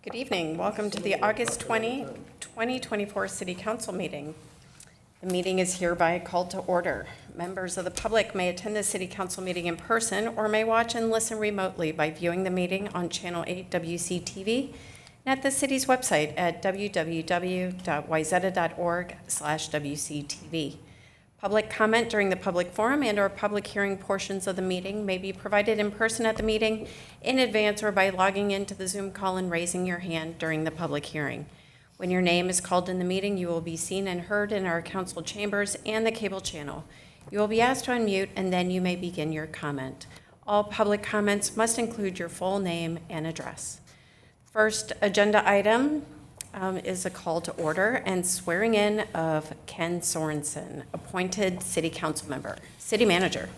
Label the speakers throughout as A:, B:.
A: Good evening. Welcome to the August 20, 2024 City Council meeting. The meeting is hereby called to order. Members of the public may attend the City Council meeting in person or may watch and listen remotely by viewing the meeting on Channel 8 WCTV and at the city's website at www.wayzata.org/WCTV. Public comment during the public forum and/or public hearing portions of the meeting may be provided in person at the meeting in advance or by logging into the Zoom call and raising your hand during the public hearing. When your name is called in the meeting, you will be seen and heard in our council chambers and the cable channel. You will be asked to unmute, and then you may begin your comment. All public comments must include your full name and address. First agenda item is a call to order and swearing in of Ken Sorensen, appointed City Council member. City Manager.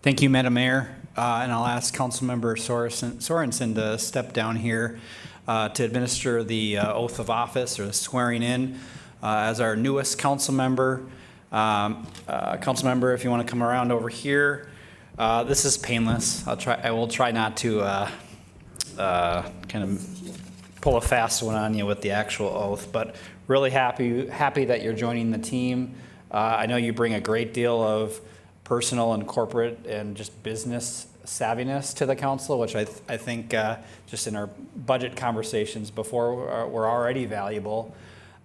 B: Thank you, Madam Mayor. And I'll ask Councilmember Sorensen to step down here to administer the oath of office or the swearing in as our newest council member. Council member, if you want to come around over here. This is painless. I will try not to kind of pull a fast one on you with the actual oath, but really happy that you're joining the team. I know you bring a great deal of personal and corporate and just business savviness to the council, which I think just in our budget conversations before were already valuable.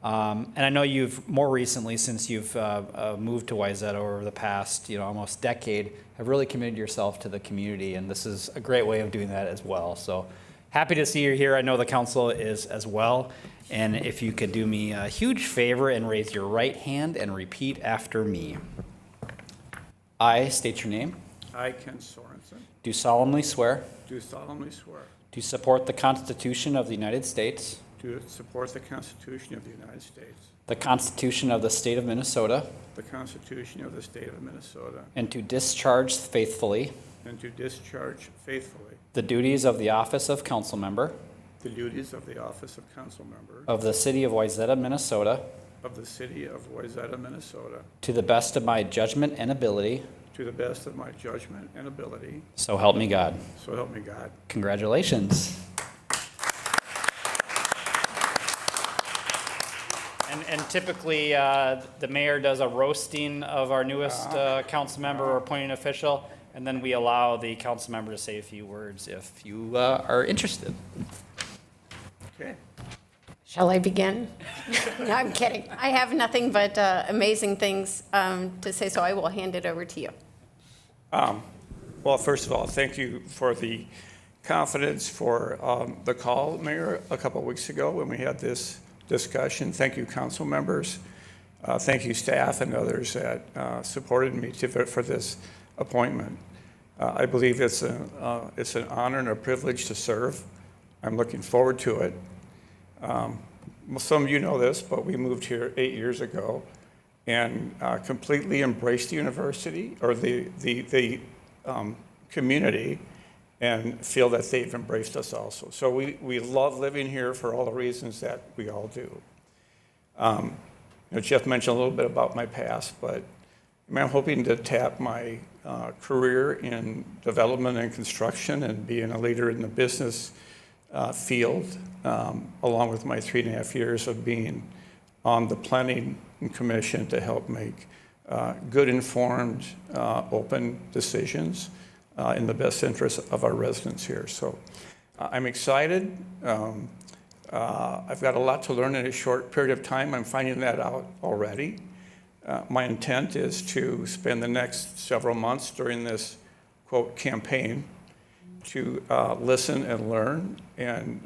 B: And I know you've more recently, since you've moved to Wayzata over the past, almost decade, have really committed yourself to the community, and this is a great way of doing that as well. So happy to see you here. I know the council is as well. And if you could do me a huge favor and raise your right hand and repeat after me. I state your name.
C: I, Ken Sorensen,
B: Do solemnly swear
C: do solemnly swear
B: to support the Constitution of the United States,
C: to support the Constitution of the United States,
B: the Constitution of the State of Minnesota,
C: the Constitution of the State of Minnesota,
B: and to discharge faithfully
C: and to discharge faithfully
B: the duties of the office of council member
C: the duties of the office of council member
B: of the City of Wayzata, Minnesota,
C: of the City of Wayzata, Minnesota,
B: to the best of my judgment and ability,
C: to the best of my judgment and ability,
B: so help me God.
C: so help me God.
B: Congratulations. And typically, the mayor does a roasting of our newest council member or appointing official, and then we allow the council member to say a few words if you are interested.
C: Okay.
A: Shall I begin? No, I'm kidding. I have nothing but amazing things to say, so I will hand it over to you.
C: Well, first of all, thank you for the confidence for the call, Mayor, a couple of weeks ago when we had this discussion. Thank you, council members. Thank you, staff and others that supported me for this appointment. I believe it's an honor and a privilege to serve. I'm looking forward to it. Some of you know this, but we moved here 8 years ago and completely embraced the university or the community, and feel that they've embraced us also. So we love living here for all the reasons that we all do. Jeff mentioned a little bit about my past, but I'm hoping to tap my career in development and construction and being a leader in the business field, along with my 3.5 years of being on the planning commission to help make good, informed, open decisions in the best interest of our residents here. So I'm excited. I've got a lot to learn in a short period of time. I'm finding that out already. My intent is to spend the next several months during this, quote, campaign to listen and learn and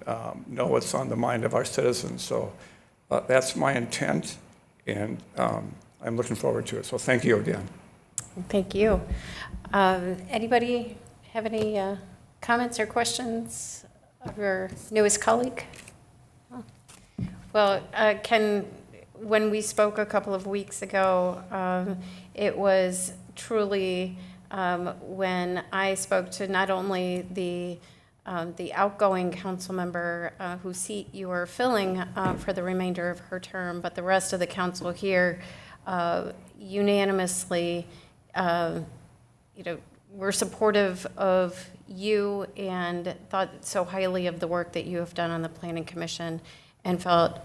C: know what's on the mind of our citizens. So that's my intent, and I'm looking forward to it. So thank you again.
A: Thank you. Anybody have any comments or questions of your newest colleague? Well, Ken, when we spoke a couple of weeks ago, it was truly when I spoke to not only the outgoing council member whose seat you are filling for the remainder of her term, but the rest of the council here unanimously you know, we're supportive of you and thought so highly of the work that you have done on the Planning Commission and felt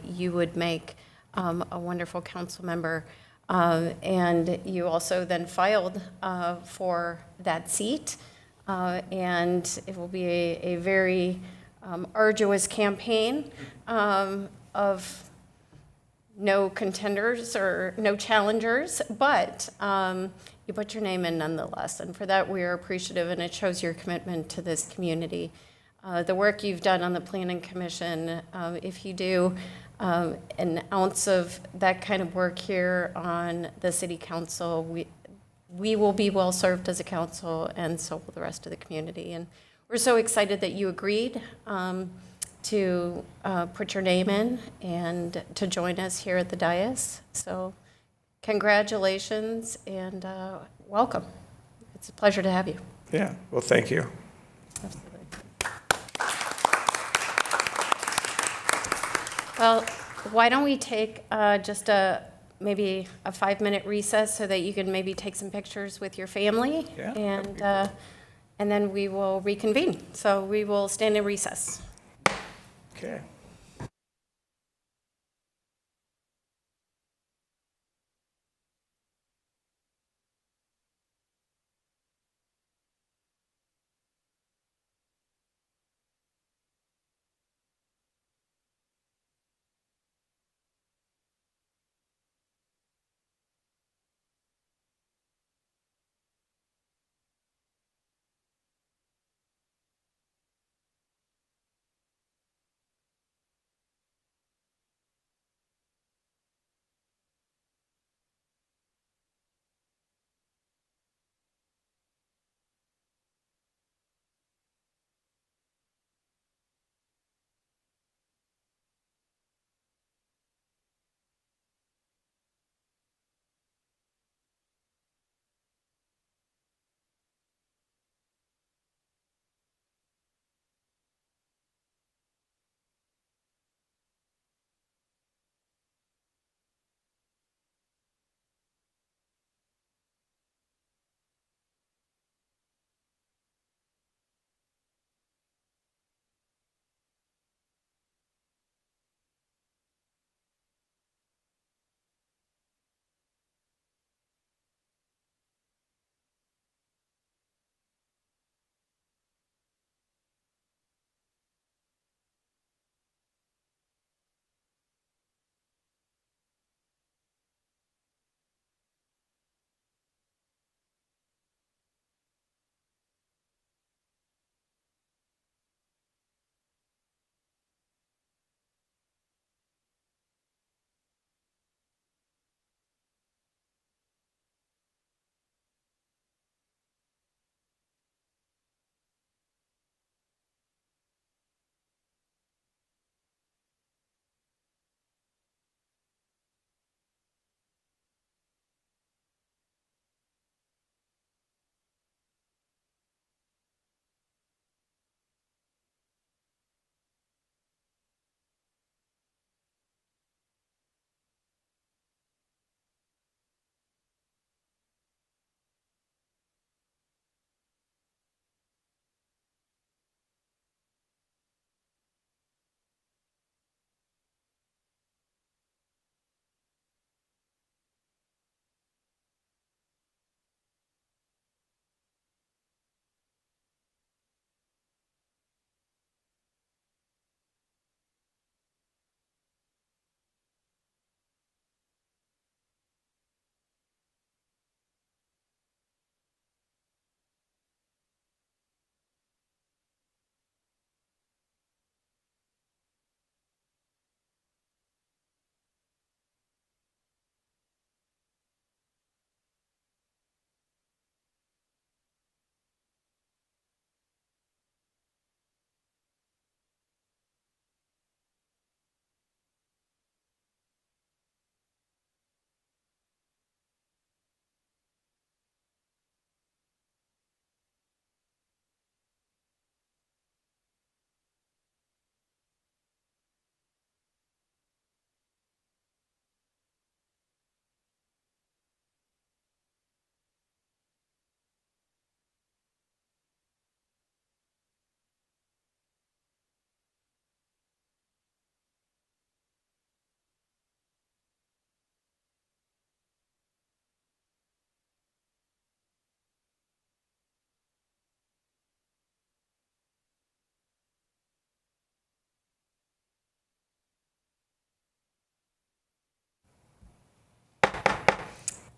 A: you would make a wonderful council member. And you also then filed for that seat. And it will be a very arduous campaign of no contenders or no challengers, but you put your name in nonetheless. And for that, we are appreciative, and it shows your commitment to this community. The work you've done on the Planning Commission, if you do an ounce of that kind of work here on the City Council, we will be well served as a council, and so will the rest of the community. And we're so excited that you agreed to put your name in and to join us here at the dais. So congratulations and welcome. It's a pleasure to have you.
C: Yeah, well, thank you.
A: Absolutely. Well, why don't we take just maybe a 5-minute recess so that you can maybe take some pictures with your family?
C: Yeah, that'd be
A: And then we will reconvene. So we will stand in recess.
C: Okay.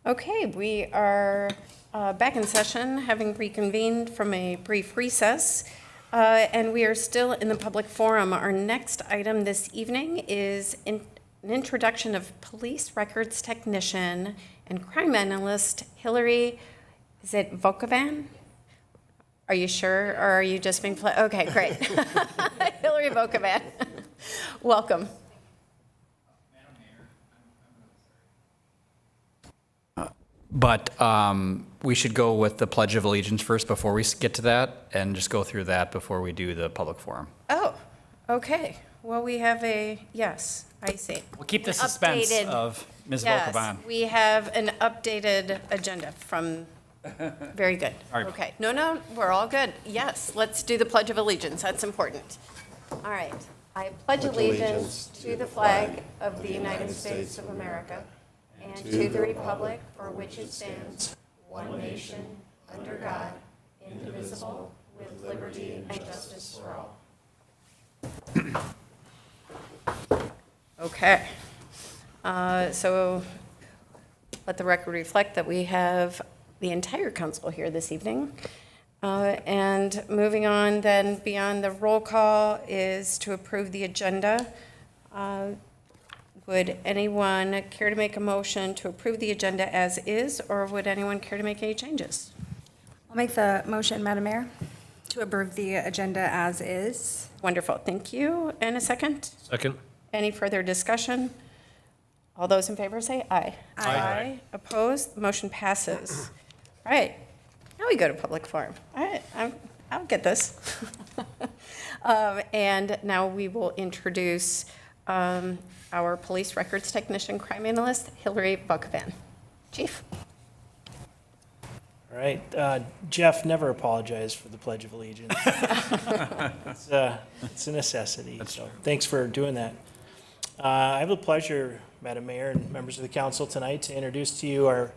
A: Okay, we are back in session, having reconvened from a brief recess, and we are still in the public forum. Our next item this evening is an introduction of police records technician and crime analyst Hillary, is it Vokovan? Are you sure, or are you just being, okay, great. Hillary Vokovan, welcome.
B: But we should go with the Pledge of Allegiance first before we get to that, and just go through that before we do the public forum.
A: Oh, okay. Well, we have yes, I see.
B: We'll keep the
A: An
B: suspense
A: updated-
B: of Ms.
A: Yes,
B: Volkovan.
A: we have an updated agenda from, very good.
B: All right.
A: Okay, no, we're all good. Yes, let's do the Pledge of Allegiance, that's important. All right. I pledge allegiance to the flag of the United States of America and to the republic for which it stands, one nation, under God, indivisible, with liberty and justice for all. Okay. So let the record reflect that we have the entire council here this evening. And moving on then beyond the roll call is to approve the agenda. Would anyone care to make a motion to approve the agenda as is, or would anyone care to make any changes?
D: I'll make the motion, Madam Mayor, to approve the agenda as is.
A: Wonderful, thank you. And a second?
E: Second.
A: Any further discussion? All those in favor say aye.
D: Aye.
A: Opposed? Motion passes. All right, now we go to public forum. All right, I'll get this. And now we will introduce our police records technician crime analyst, Hillary Buckvan. Chief.
E: All right. Jeff, never apologize for the Pledge of Allegiance. It's a necessity. So thanks for doing that. I have the pleasure, Madam Mayor and members of the council, tonight to introduce to you our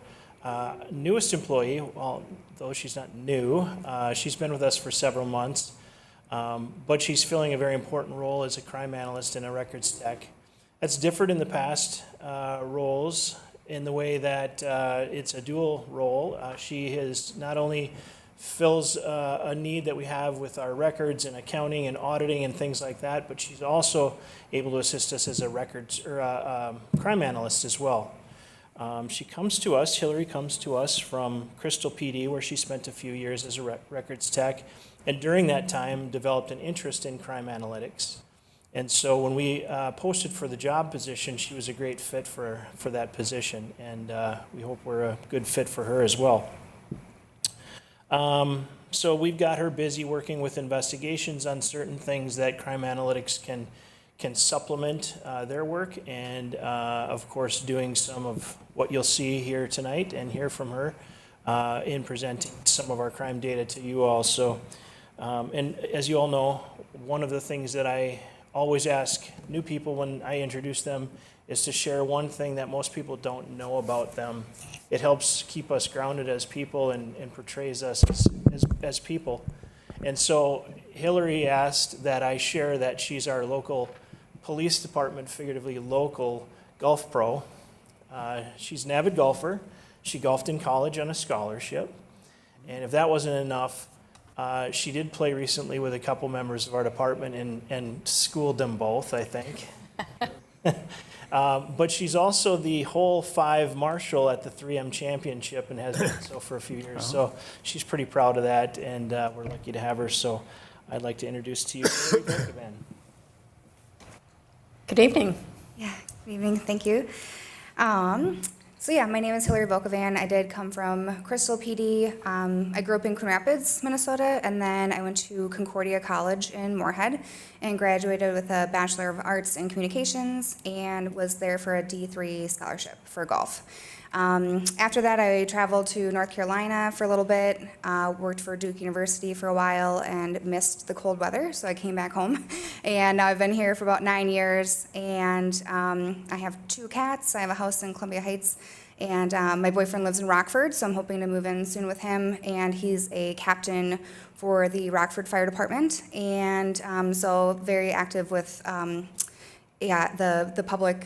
E: newest employee. Well, though she's not new, she's been with us for several months, but she's filling a very important role as a crime analyst and a records tech. That's different in the past roles in the way that it's a dual role. She has not only fills a need that we have with our records and accounting and auditing and things like that, but she's also able to assist us as a records or crime analyst as well. Hillary comes to us from Crystal PD, where she spent a few years as a records tech, and during that time developed an interest in crime analytics. And so when we posted for the job position, she was a great fit for that position, and we hope we're a good fit for her as well. So we've got her busy working with investigations on certain things that crime analytics can supplement their work, and of course doing some of what you'll see here tonight and hear from her in presenting some of our crime data to you all. So, and as you all know, one of the things that I always ask new people when I introduce them is to share one thing that most people don't know about them. It helps keep us grounded as people and portrays us as people. And so Hillary asked that I share that she's our local police department, figuratively local golf pro. She's an avid golfer. She golfed in college on a scholarship. And if that wasn't enough, she did play recently with a couple members of our department and schooled them both, I think. But she's also the hole 5 marshal at the 3M championship and has been so for a few years. So she's pretty proud of that, and we're lucky to have her. So I'd like to introduce to you Hillary Volkovan.
A: Good evening.
D: Yeah, good evening, thank you. So yeah, my name is Hillary Volkovan. I did come from Crystal PD. I grew up in Coon Rapids, Minnesota, and then I went to Concordia College in Moorhead and graduated with a Bachelor of Arts in Communications and was there for a D3 scholarship for golf. After that, I traveled to North Carolina for a little bit, worked for Duke University for a while and missed the cold weather, so I came back home. And now I've been here for about 9 years, and I have 2 cats. I have a house in Columbia Heights, and my boyfriend lives in Rockford, so I'm hoping to move in soon with him, and he's a captain for the Rockford Fire Department, and so very active with yeah, the public,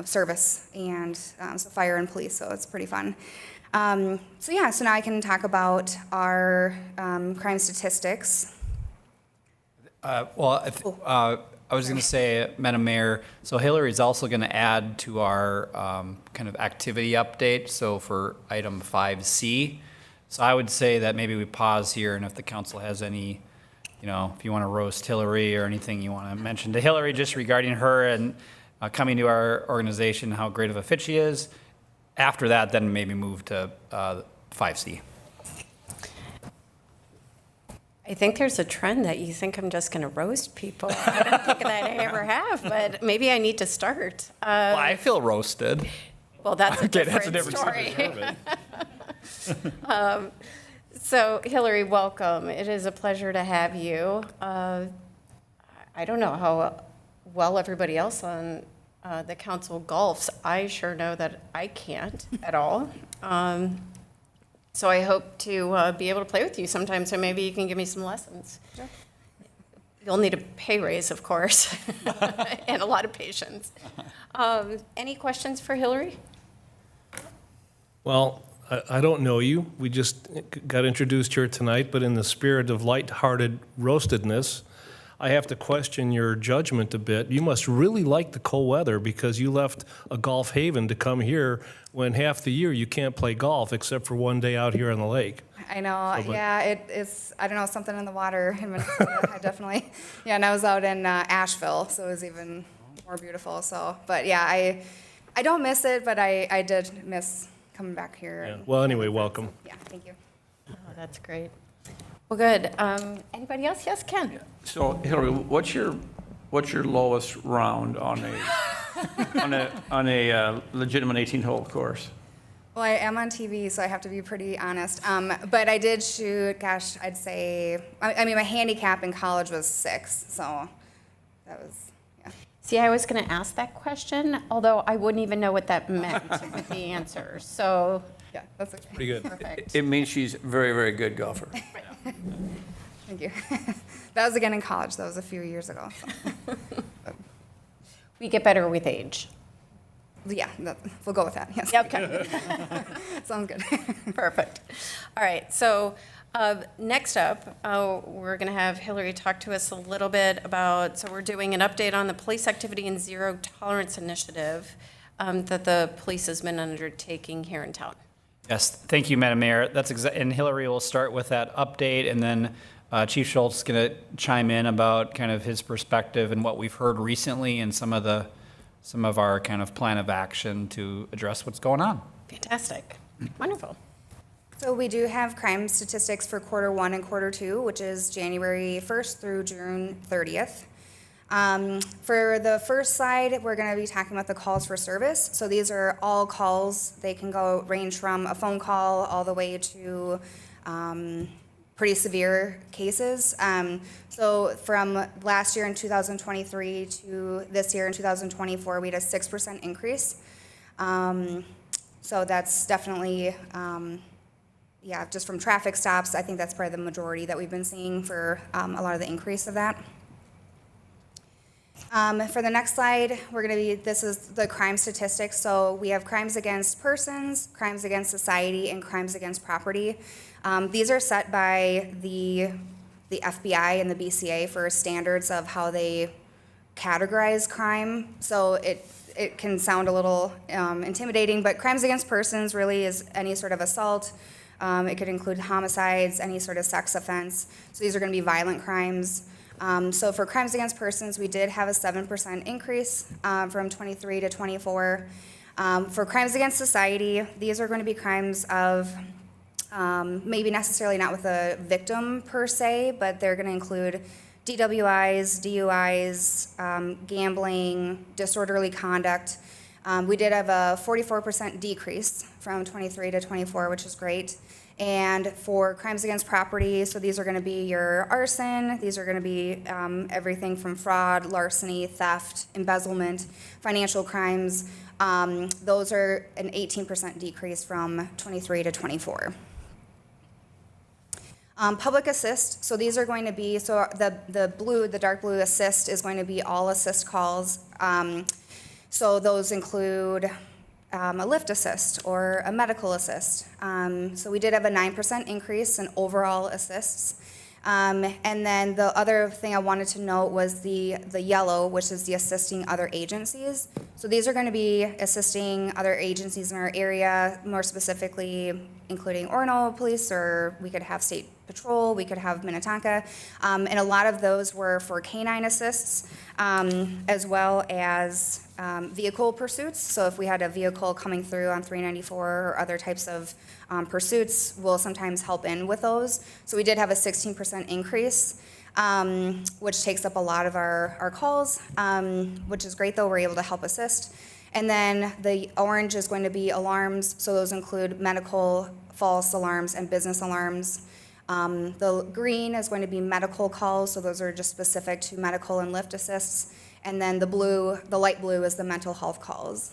D: service and so fire and police. So it's pretty fun. So now I can talk about our crime statistics.
B: I was going to say, Madam Mayor, so Hillary's also going to add to our kind of activity update, so for item 5C. So I would say that maybe we pause here, and if the council has any, if you want to roast Hillary or anything you want to mention to Hillary just regarding her and coming to our organization, how great of a fit she is. After that, then maybe move to 5C.
A: I think there's a trend that you think I'm just going to roast people. I don't think that I ever have, but maybe I need to start.
B: Well, I feel roasted.
A: Well, that's a
B: Okay,
A: different
B: that's a
A: story. So, Hillary, welcome. It is a pleasure to have you. I don't know how well everybody else on the council golfs. I sure know that I can't at all. So I hope to be able to play with you sometime, so maybe you can give me some lessons. Sure. You'll need a pay raise, of course, and a lot of patience. Any questions for Hillary?
F: Well, I don't know you. We just got introduced here tonight, but in the spirit of lighthearted roastedness, I have to question your judgment a bit. You must really like the cold weather because you left a golf haven to come here when half the year you can't play golf except for one day out here on the lake.
D: I know, it's, I don't know, something in the water in Minnesota. I definitely, and I was out in Asheville, so it was even more beautiful. So, but yeah, I don't miss it, but I did miss coming back here.
F: Yeah. Well, anyway, welcome.
D: Yeah, thank you.
A: Oh, that's great. Well, good. Anybody else? Yes, Ken?
C: So Hillary, what's your lowest round on a legitimate 18-hole course?
D: Well, I am on TV, so I have to be pretty honest. But I did shoot, gosh, I'd say, I mean, my handicap in college was 6, so that was, yeah.
A: See, I was going to ask that question, although I wouldn't even know what that meant with the answer. So,
D: Yeah, that's okay.
F: Pretty good.
A: perfect.
C: It means she's a very, very good golfer.
D: Thank you. That was again in college. That was a few years ago. So.
A: We get better with age.
D: Yeah, we'll go with that. Yes.
A: Okay.
D: Sounds good.
A: Perfect. All right, so next up, we're going to have Hillary talk to us a little bit about, so we're doing an update on the police activity and zero tolerance initiative that the police has been undertaking here in town.
B: Yes, thank you, Madam Mayor. And Hillary will start with that update, and then Chief Schultz is going to chime in about kind of his perspective and what we've heard recently and some of our kind of plan of action to address what's going on.
A: Fantastic. Wonderful.
D: So we do have crime statistics for Q1 and Q2, which is January 1st through June 30th. For the first slide, we're going to be talking about the calls for service. So these are all calls. They can range from a phone call all the way to pretty severe cases. So from last year in 2023 to this year in 2024, we had a 6% increase. So that's definitely, just from traffic stops, I think that's probably the majority that we've been seeing for a lot of the increase of that. For the next slide, this is the crime statistics. So we have crimes against persons, crimes against society, and crimes against property. These are set by the FBI and the BCA for standards of how they categorize crime. So it can sound a little intimidating, but crimes against persons really is any sort of assault. It could include homicides, any sort of sex offense. So these are going to be violent crimes. So for crimes against persons, we did have a 7% increase from 23 to 24. For crimes against society, these are going to be crimes of maybe necessarily not with a victim per se, but they're going to include DWIs, DUIs, gambling, disorderly conduct. We did have a 44% decrease from 23 to 24, which is great. And for crimes against property, so these are going to be your arson, these are going to be everything from fraud, larceny, theft, embezzlement, financial crimes. Those are an 18% decrease from 23 to 24. Public assist, so these are going to be, so the dark blue assist is going to be all assist calls. So those include a lift assist or a medical assist. So we did have a 9% increase in overall assists. And then the other thing I wanted to note was the yellow, which is the assisting other agencies. So these are going to be assisting other agencies in our area, more specifically including Orono Police, or we could have State Patrol, we could have Minnetonka. And a lot of those were for canine assists, as well as vehicle pursuits. So if we had a vehicle coming through on 394 or other types of pursuits, we'll sometimes help in with those. So we did have a 16% increase, which takes up a lot of our calls, which is great though, we're able to help assist. And then the orange is going to be alarms, so those include medical, false alarms, and business alarms. The green is going to be medical calls, so those are just specific to medical and lift assists. And then the blue, the light blue, is the mental health calls.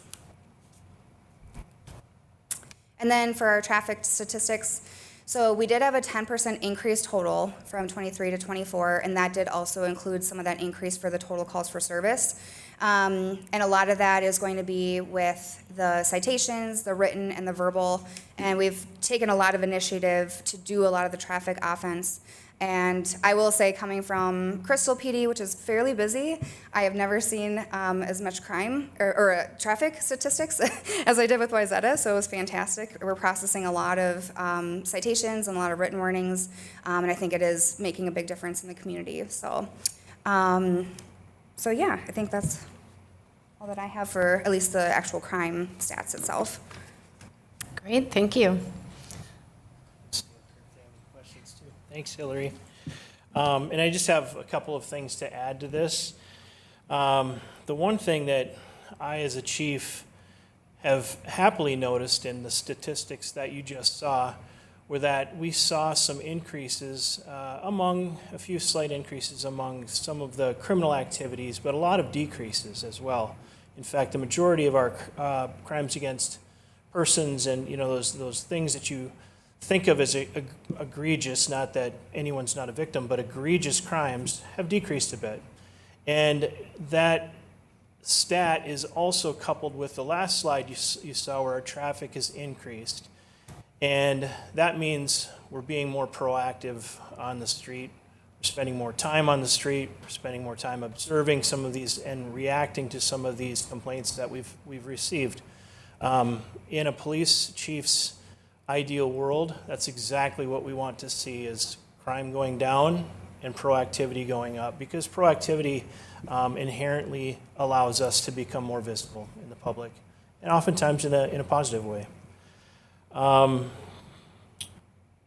D: And then for our traffic statistics, so we did have a 10% increase total from 23 to 24, and that did also include some of that increase for the total calls for service. And a lot of that is going to be with the citations, the written and the verbal, and we've taken a lot of initiative to do a lot of the traffic offense. And I will say, coming from Crystal PD, which is fairly busy, I have never seen as much crime or traffic statistics as I did with Wayzata, so it was fantastic. We're processing a lot of citations and a lot of written warnings, and I think it is making a big difference in the community. So yeah, I think that's all that I have for at least the actual crime stats itself.
A: Great, thank you.
E: Questions too. Thanks, Hillary. And I just have a couple of things to add to this. The one thing that I, as a chief, have happily noticed in the statistics that you just saw were that we saw some increases a few slight increases among some of the criminal activities, but a lot of decreases as well. In fact, the majority of our crimes against persons and those things that you think of as egregious, not that anyone's not a victim, but egregious crimes have decreased a bit. And that stat is also coupled with the last slide you saw where our traffic has increased. And that means we're being more proactive on the street, we're spending more time on the street, we're spending more time observing some of these and reacting to some of these complaints that we've received. In a police chief's ideal world, that's exactly what we want to see, is crime going down and proactivity going up, because proactivity inherently allows us to become more visible in the public, and oftentimes in a positive way.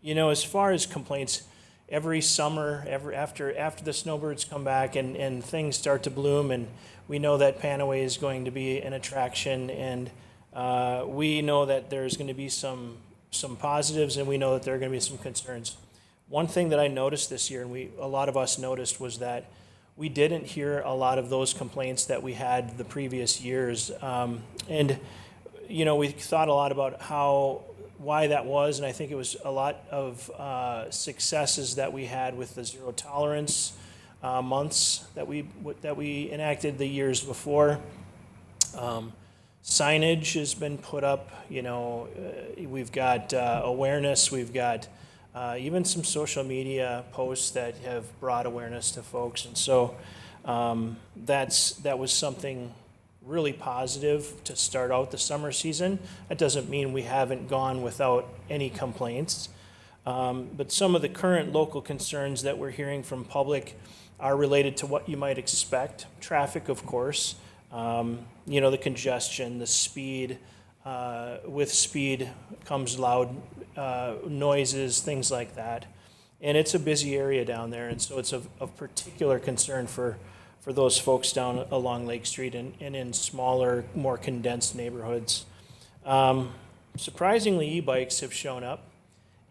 E: As far as complaints, every summer, after the snowbirds come back and things start to bloom, and we know that Panaway is going to be an attraction, and we know that there's going to be some positives, and we know that there are going to be some concerns. One thing that I noticed this year, and a lot of us noticed, was that we didn't hear a lot of those complaints that we had the previous years. We thought a lot about why that was, and I think it was a lot of successes that we had with the zero tolerance months that we enacted the years before. Signage has been put up, we've got awareness, we've got even some social media posts that have brought awareness to folks. And so that was something really positive to start out the summer season. That doesn't mean we haven't gone without any complaints. But some of the current local concerns that we're hearing from public are related to what you might expect. Traffic, of course. The congestion, the speed. With speed comes loud noises, things like that. And it's a busy area down there, and so it's of particular concern for those folks down along Lake Street and in smaller, more condensed neighborhoods. Surprisingly, e-bikes have shown up,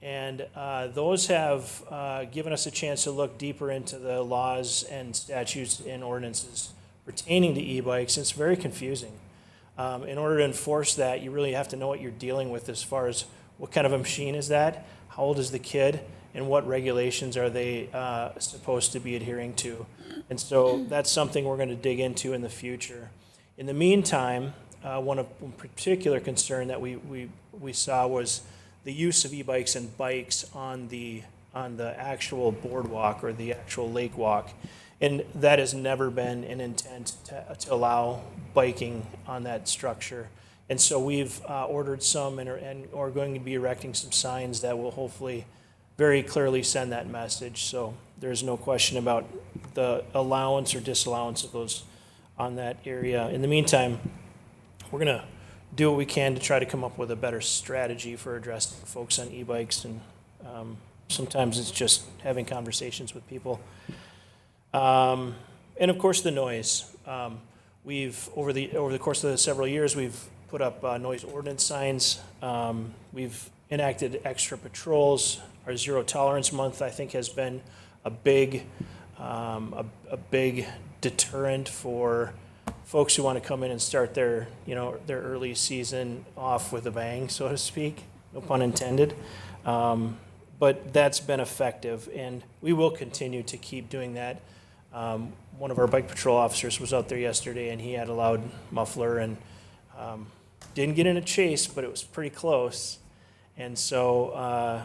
E: and those have given us a chance to look deeper into the laws and statutes and ordinances pertaining to e-bikes. It's very confusing. In order to enforce that, you really have to know what you're dealing with as far as what kind of a machine is that, how old is the kid, and what regulations are they supposed to be adhering to. And so that's something we're going to dig into in the future. In the meantime, one particular concern that we saw was the use of e-bikes and bikes on the actual boardwalk or the actual lake walk. And that has never been an intent to allow biking on that structure. And so we've ordered some and are going to be erecting some signs that will hopefully very clearly send that message. So there's no question about the allowance or disallowance of those on that area. In the meantime, we're going to do what we can to try to come up with a better strategy for addressing folks on e-bikes. And sometimes it's just having conversations with people. And of course, the noise. We've over the course of the several years, we've put up noise ordinance signs. We've enacted extra patrols. Our zero tolerance month, I think, has been a big deterrent for folks who want to come in and start their early season off with a bang, so to speak. No pun intended. But that's been effective, and we will continue to keep doing that. One of our bike patrol officers was out there yesterday, and he had a loud muffler and didn't get in a chase, but it was pretty close. And so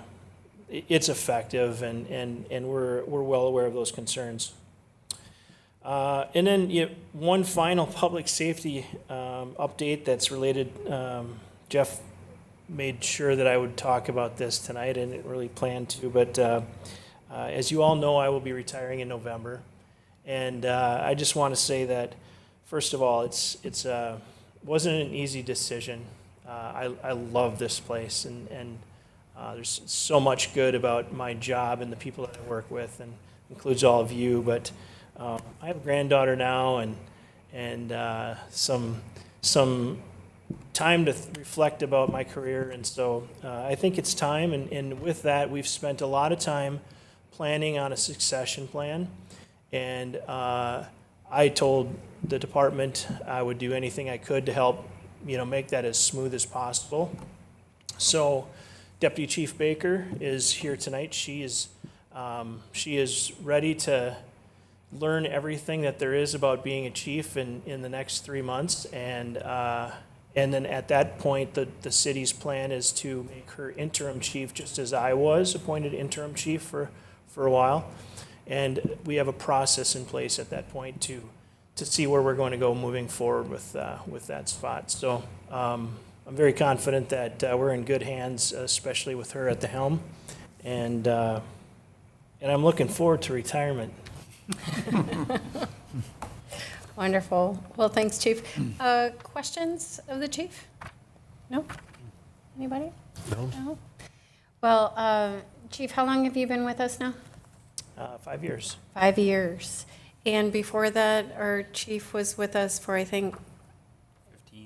E: it's effective, and we're well aware of those concerns. And then one final public safety update that's related. Jeff made sure that I would talk about this tonight. I didn't really plan to, but as you all know, I will be retiring in November. And I just want to say that, first of all, it wasn't an easy decision. I love this place, and there's so much good about my job and the people that I work with, and includes all of you. But I have a granddaughter now, and some time to reflect about my career, and so I think it's time. And with that, we've spent a lot of time planning on a succession plan. And I told the department I would do anything I could to help, make that as smooth as possible. So Deputy Chief Baker is here tonight. She is ready to learn everything that there is about being a chief in the next 3 months. And then at that point, the city's plan is to make her interim chief, just as I was appointed interim chief for a while. And we have a process in place at that point to see where we're going to go moving forward with that spot. So I'm very confident that we're in good hands, especially with her at the helm. And I'm looking forward to retirement.
A: Wonderful. Well, thanks, Chief. Questions of the chief? No? Anybody? No. Well, Chief, how long have you been with us now?
E: 5 years.
A: 5 years. And before that, our chief was with us for, I think,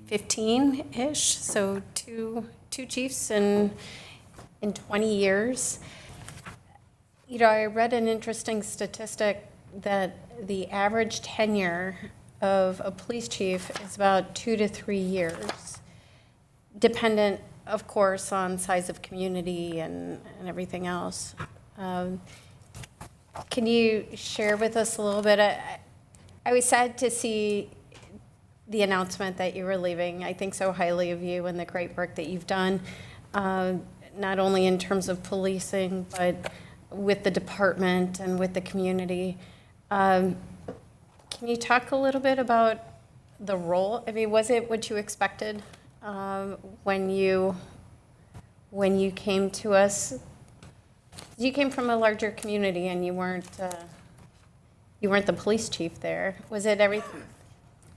A: 15-ish, so two chiefs in 20 years. I read an interesting statistic that the average tenure of a police chief is about 2 to 3 years, dependent, of course, on size of community and everything else. Can you share with us a little bit? I was sad to see the announcement that you were leaving. I think so highly of you and the great work that you've done, not only in terms of policing, but with the department and with the community. Can you talk a little bit about the role? I mean, was it what you expected when you came to us? You came from a larger community, and you weren't the police chief there. Was it everything?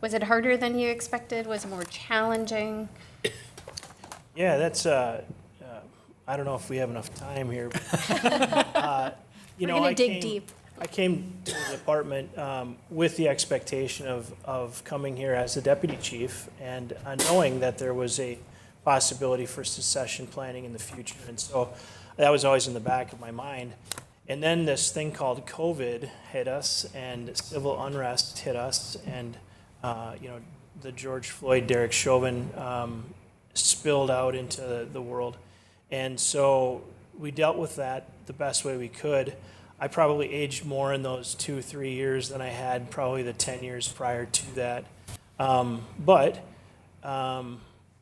A: Was it harder than you expected? Was it more challenging?
E: Yeah, that's. I don't know if we have enough time here. But,
A: We're gonna dig deep.
E: I came to the department with the expectation of coming here as the deputy chief, and knowing that there was a possibility for succession planning in the future, and so that was always in the back of my mind. And then this thing called COVID hit us, and civil unrest hit us, and the George Floyd, Derek Chauvin spilled out into the world. And so we dealt with that the best way we could. I probably aged more in those 2-3 years than I had probably the 10 years prior to that. But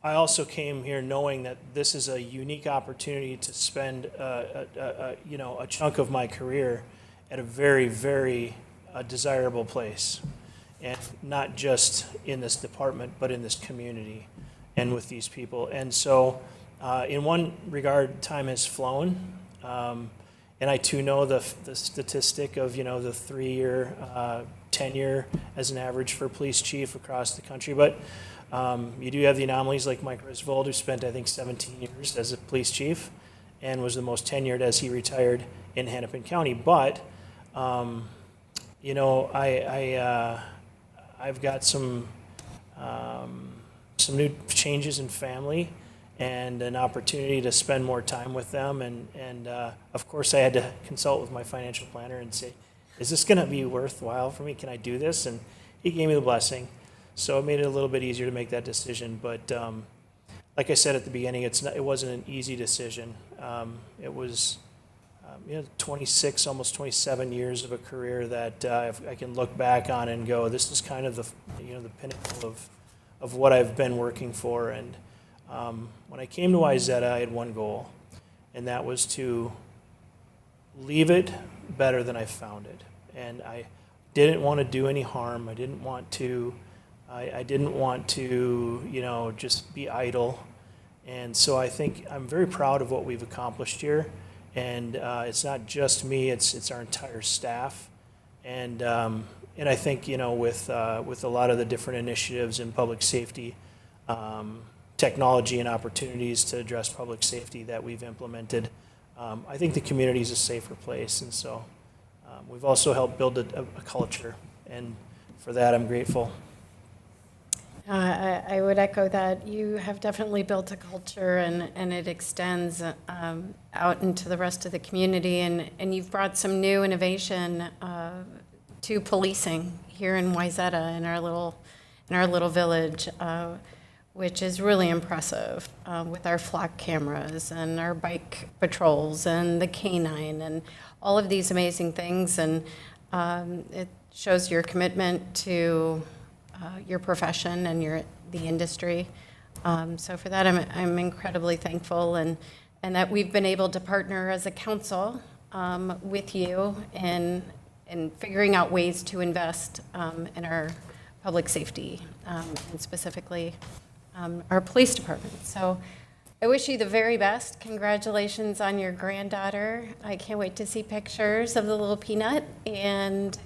E: I also came here knowing that this is a unique opportunity to spend a chunk of my career at a very, very desirable place, and not just in this department, but in this community and with these people. And so, in one regard, time has flown, and I too know the statistic of the 3-year tenure as an average for police chief across the country, but. You do have the anomalies like Mike Griswold, who spent, I think, 17 years as a police chief and was the most tenured as he retired in Hennepin County. But, I've got some new changes in family and an opportunity to spend more time with them. And of course, I had to consult with my financial planner and say, is this going to be worthwhile for me? Can I do this? And he gave me the blessing. So it made it a little bit easier to make that decision. But like I said at the beginning, it wasn't an easy decision. It was 26, almost 27 years of a career that I can look back on and go, this is kind of the pinnacle of what I've been working for. And when I came to Wayzata, I had one goal, and that was to leave it better than I found it. And I didn't want to do any harm. I didn't want to just be idle. And so I think I'm very proud of what we've accomplished here. And it's not just me, it's our entire staff. And I think, with a lot of the different initiatives in public safety, technology and opportunities to address public safety that we've implemented, I think the community is a safer place. And so we've also helped build a culture. And for that, I'm grateful.
A: I would echo that. You have definitely built a culture, and it extends out into the rest of the community. And you've brought some new innovation to policing here in Wayzata, in our little village, which is really impressive with our flock cameras and our bike patrols and the canine and all of these amazing things. And it shows your commitment to your profession and the industry. So for that, I'm incredibly thankful, and that we've been able to partner as a council with you in figuring out ways to invest in our public safety, and specifically our police department. So I wish you the very best. Congratulations on your granddaughter. I can't wait to see pictures of the little peanut, and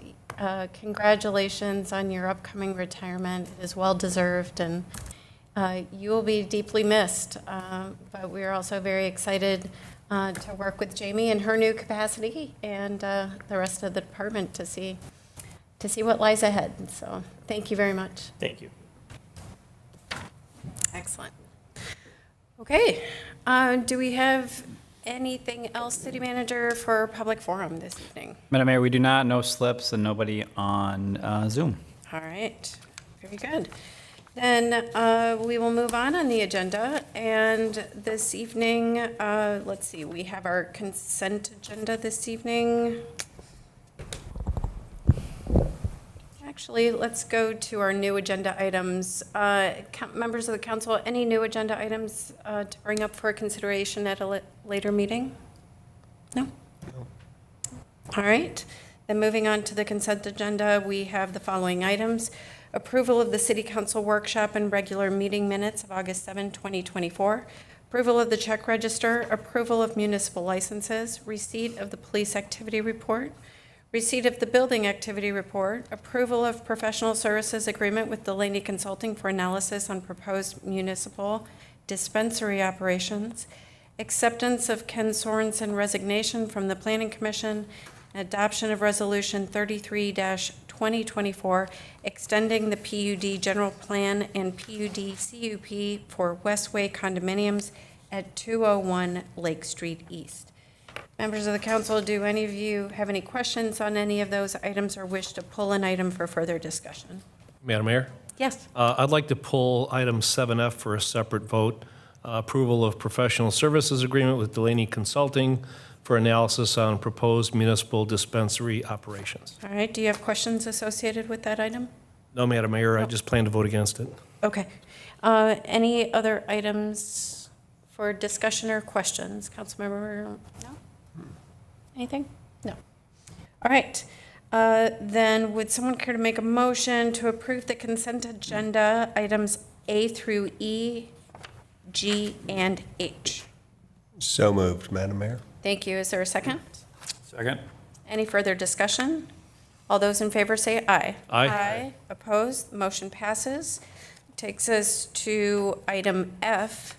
A: congratulations on your upcoming retirement. It is well-deserved, and you will be deeply missed. But we are also very excited to work with Jamie in her new capacity, and the rest of the department to see what lies ahead. So thank you very much.
E: Thank you.
A: Excellent. Okay, do we have anything else, City Manager, for public forum this evening?
B: Madam Mayor, we do not, no slips and nobody on Zoom.
A: All right, very good. Then we will move on the agenda. And this evening, let's see, we have our consent agenda this evening. Actually, let's go to our new agenda items. Members of the council, any new agenda items to bring up for consideration at a later meeting? No? All right. Then moving on to the consent agenda, we have the following items. Approval of the City Council workshop and regular meeting minutes of August 7, 2024. Approval of the check register. Approval of municipal licenses. Receipt of the police activity report. Receipt of the building activity report, approval of professional services agreement with Delaney Consulting for analysis on proposed municipal dispensary operations, acceptance of Ken Sorensen resignation from the Planning Commission, adoption of Resolution 33-2024, extending the PUD general plan and PUD CUP for Westway condominiums at 201 Lake Street East. Members of the council, do any of you have any questions on any of those items or wish to pull an item for further discussion?
F: Madam Mayor,
A: Yes.
F: I'd like to pull item 7F for a separate vote. approval of professional services agreement with Delaney Consulting for analysis on proposed municipal dispensary operations.
A: All right, do you have questions associated with that item?
F: No, Madam Mayor, I just plan to vote against it.
A: Okay. Any other items for discussion or questions? Councilmember, no? Anything? No. All right. Then would someone care to make a motion to approve the consent agenda items A through E, G, and H?
G: So moved, Madam Mayor.
A: Thank you. Is there a second?
C: Second?
A: Any further discussion? All those in favor say aye.
F: Aye.
A: Aye. Opposed? The motion passes. Takes us to item F,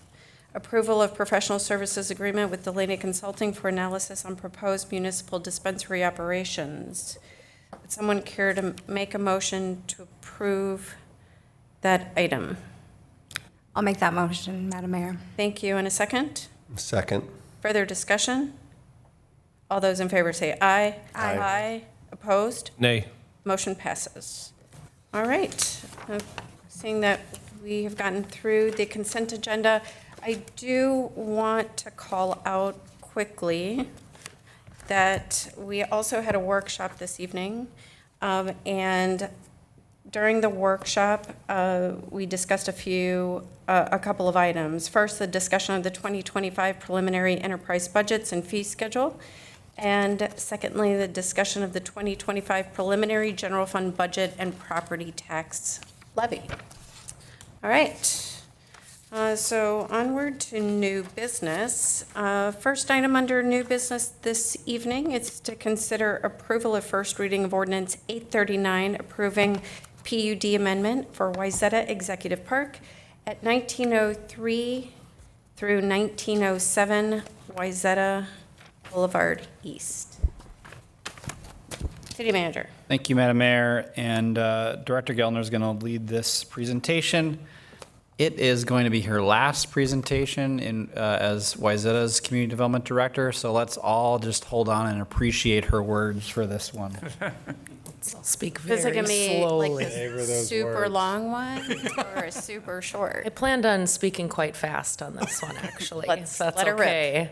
A: approval of professional services agreement with Delaney Consulting for analysis on proposed municipal dispensary operations. Would someone care to make a motion to approve that item?
D: I'll make that motion, Madam Mayor.
A: Thank you. And a second?
G: Second.
A: Further discussion? All those in favor say aye.
G: Aye.
A: Aye. Opposed?
F: Nay.
A: Motion passes. All right. Seeing that we have gotten through the consent agenda, I do want to call out quickly that we also had a workshop this evening. And during the workshop, we discussed a couple of items. First, the discussion of the 2025 preliminary enterprise budgets and fee schedule. And secondly, the discussion of the 2025 preliminary general fund budget and property tax levy. All right. So onward to new business. First item under new business this evening is to consider approval of first reading of ordinance 839, approving PUD amendment for Wayzata Executive Park at 1903 through 1907 Wayzata Boulevard East. City Manager.
B: Thank you, Madam Mayor, and Director Gellner is going to lead this presentation. It is going to be her last presentation as Wayzata's Community Development Director, so let's all just hold on and appreciate her words for this one.
H: I'll speak
A: Is
H: very
A: it going to be like
H: slowly.
A: a super long one or a super short?
H: I planned on speaking quite fast on this one, actually.
A: Let's
H: so that's
A: let her rip.
H: okay.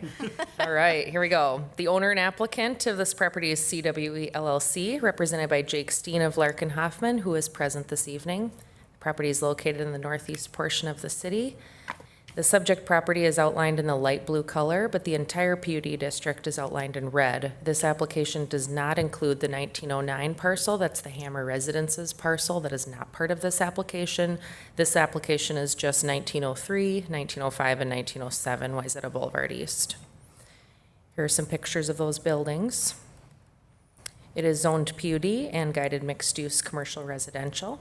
H: All right, here we go. The owner and applicant of this property is CWE LLC, represented by Jake Steen of Larkin Hoffman, who is present this evening. The property is located in the northeast portion of the city. The subject property is outlined in the light blue color, but the entire PUD district is outlined in red. This application does not include the 1909 parcel. That's the Hammer Residences parcel. That is not part of this application. This application is just 1903, 1905, and 1907 Wayzata Boulevard East. Here are some pictures of those buildings. It is zoned PUD and guided mixed-use commercial residential.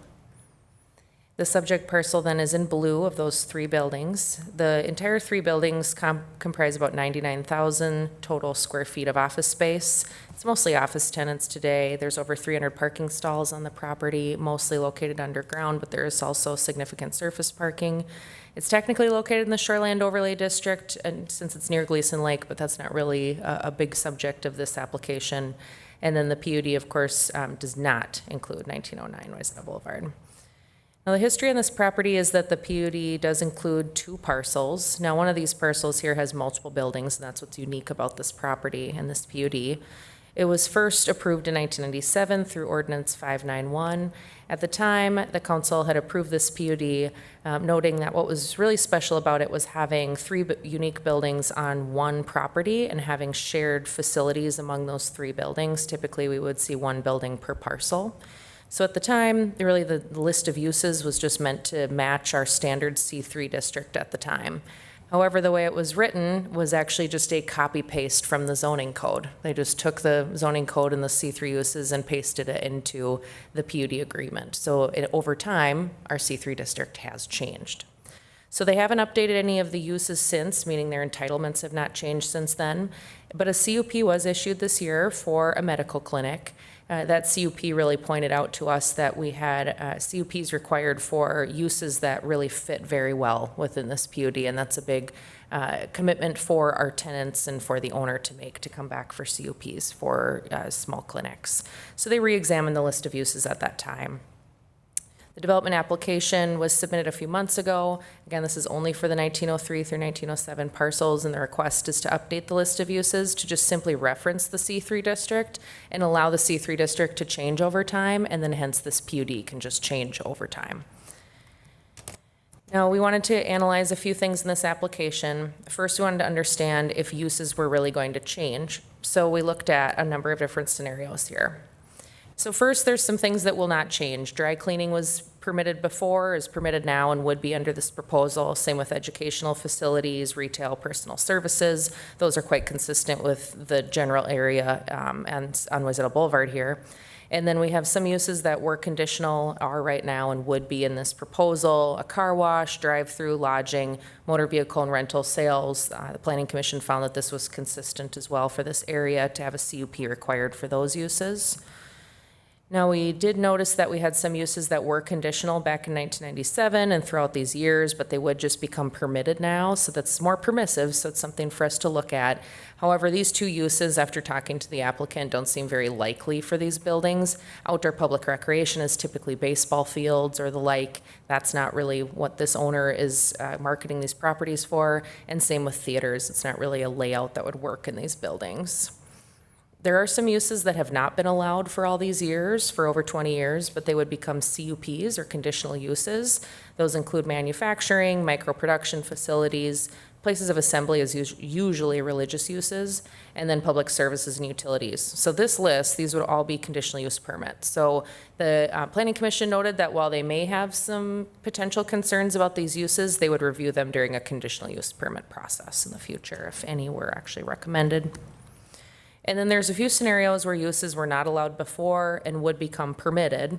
H: The subject parcel then is in blue of those three buildings. The entire three buildings comprise about 99,000 total square feet of office space. It's mostly office tenants today. There's over 300 parking stalls on the property, mostly located underground, but there is also significant surface parking. It's technically located in the Shoreland Overlay District, and since it's near Gleason Lake, but that's not really a big subject of this application. And then the PUD, of course, does not include 1909 Wayzata Boulevard. Now, the history on this property is that the PUD does include two parcels. Now, one of these parcels here has multiple buildings, and that's what's unique about this property and this PUD. It was first approved in 1997 through Ordinance 591. At the time, the council had approved this PUD, noting that what was really special about it was having three unique buildings on one property and having shared facilities among those three buildings. Typically, we would see one building per parcel. So at the time, really the list of uses was just meant to match our standard C3 district at the time. However, the way it was written was actually just a copy-paste from the zoning code. They just took the zoning code and the C3 uses and pasted it into the PUD agreement. So over time, our C3 district has changed. So they haven't updated any of the uses since, meaning their entitlements have not changed since then. But a CUP was issued this year for a medical clinic. That CUP really pointed out to us that we had CUPs required for uses that really fit very well within this PUD, and that's a big commitment for our tenants and for the owner to make to come back for CUPs for small clinics. So they re-examined the list of uses at that time. The development application was submitted a few months ago. Again, this is only for the 1903 through 1907 parcels, and the request is to update the list of uses to just simply reference the C3 district and allow the C3 district to change over time, and then hence this PUD can just change over time. Now, we wanted to analyze a few things in this application. First, we wanted to understand if uses were really going to change. So we looked at a number of different scenarios here. So first, there's some things that will not change. Dry cleaning was permitted before, is permitted now, and would be under this proposal. Same with educational facilities, retail, personal services. Those are quite consistent with the general area and on Wayzata Boulevard here. And then we have some uses that were conditional, are right now, and would be in this proposal: a car wash, drive-through, lodging, motor vehicle and rental sales. The Planning Commission found that this was consistent as well for this area to have a CUP required for those uses. Now, we did notice that we had some uses that were conditional back in 1997 and throughout these years, but they would just become permitted now, so that's more permissive, so it's something for us to look at. However, these two uses, after talking to the applicant, don't seem very likely for these buildings. Outdoor public recreation is typically baseball fields or the like. That's not really what this owner is marketing these properties for, and same with theaters. It's not really a layout that would work in these buildings. There are some uses that have not been allowed for all these years, for over 20 years, but they would become CUPs or conditional uses. Those include manufacturing, micro-production facilities, places of assembly is usually religious uses, and then public services and utilities. So this list, these would all be conditional use permits. So the Planning Commission noted that while they may have some potential concerns about these uses, they would review them during a conditional use permit process in the future, if any were actually recommended. And then there's a few scenarios where uses were not allowed before and would become permitted,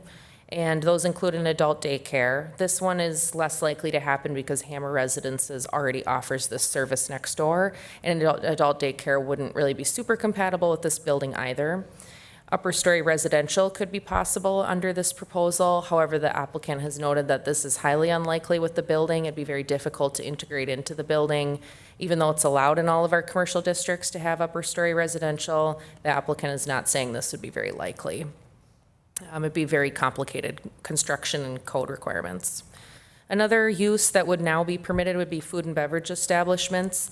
H: and those include an adult daycare. This one is less likely to happen because Hammer Residences already offers this service next door, and adult daycare wouldn't really be super compatible with this building either. Upper story residential could be possible under this proposal. However, the applicant has noted that this is highly unlikely with the building. It'd be very difficult to integrate into the building. Even though it's allowed in all of our commercial districts to have upper story residential, the applicant is not saying this would be very likely. It'd be very complicated construction and code requirements. Another use that would now be permitted would be food and beverage establishments.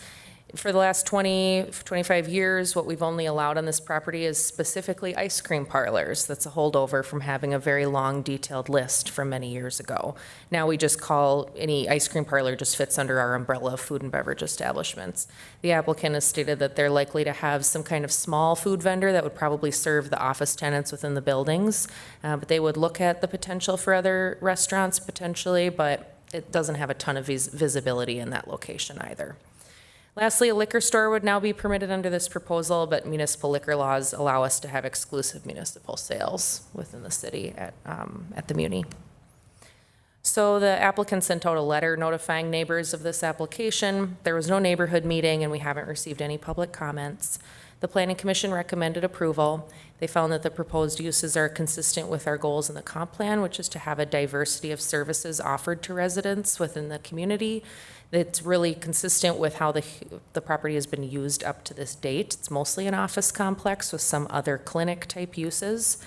H: For the last 25 years, what we've only allowed on this property is specifically ice cream parlors. That's a holdover from having a very long, detailed list from many years ago. Now we just call any ice cream parlor just fits under our umbrella of food and beverage establishments. The applicant has stated that they're likely to have some kind of small food vendor that would probably serve the office tenants within the buildings, but they would look at the potential for other restaurants potentially, but it doesn't have a ton of visibility in that location either. Lastly, a liquor store would now be permitted under this proposal, but municipal liquor laws allow us to have exclusive municipal sales within the city at the Muni. So the applicant sent out a letter notifying neighbors of this application. There was no neighborhood meeting, and we haven't received any public comments. The Planning Commission recommended approval. They found that the proposed uses are consistent with our goals in the comp plan, which is to have a diversity of services offered to residents within the community. It's really consistent with how the property has been used up to this date. It's mostly an office complex with some other clinic-type uses.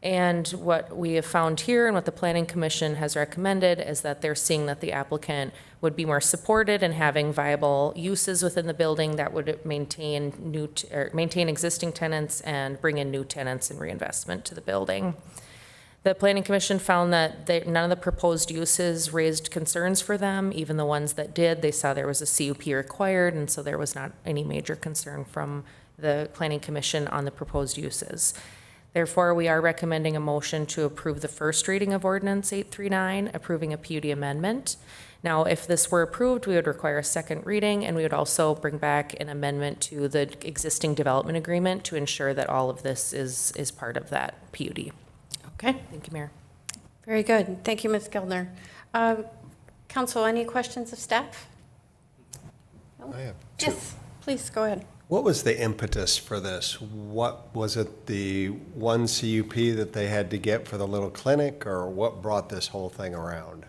H: And what we have found here and what the Planning Commission has recommended is that they're seeing that the applicant would be more supported in having viable uses within the building that would maintain existing tenants and bring in new tenants and reinvestment to the building. The Planning Commission found that none of the proposed uses raised concerns for them. Even the ones that did, they saw there was a CUP required, and so there was not any major concern from the Planning Commission on the proposed uses. Therefore, we are recommending a motion to approve the first reading of Ordinance 839, approving a PUD amendment. Now, if this were approved, we would require a second reading, and we would also bring back an amendment to the existing development agreement to ensure that all of this is part of that PUD.
A: Okay,
H: Thank you, Mayor.
A: very good. Thank you, Ms. Gildner. Council, any questions of staff? No?
G: I have two.
A: Yes, please, go ahead.
G: What was the impetus for this? What was it, the one CUP that they had to get for the little clinic, or what brought this whole thing around?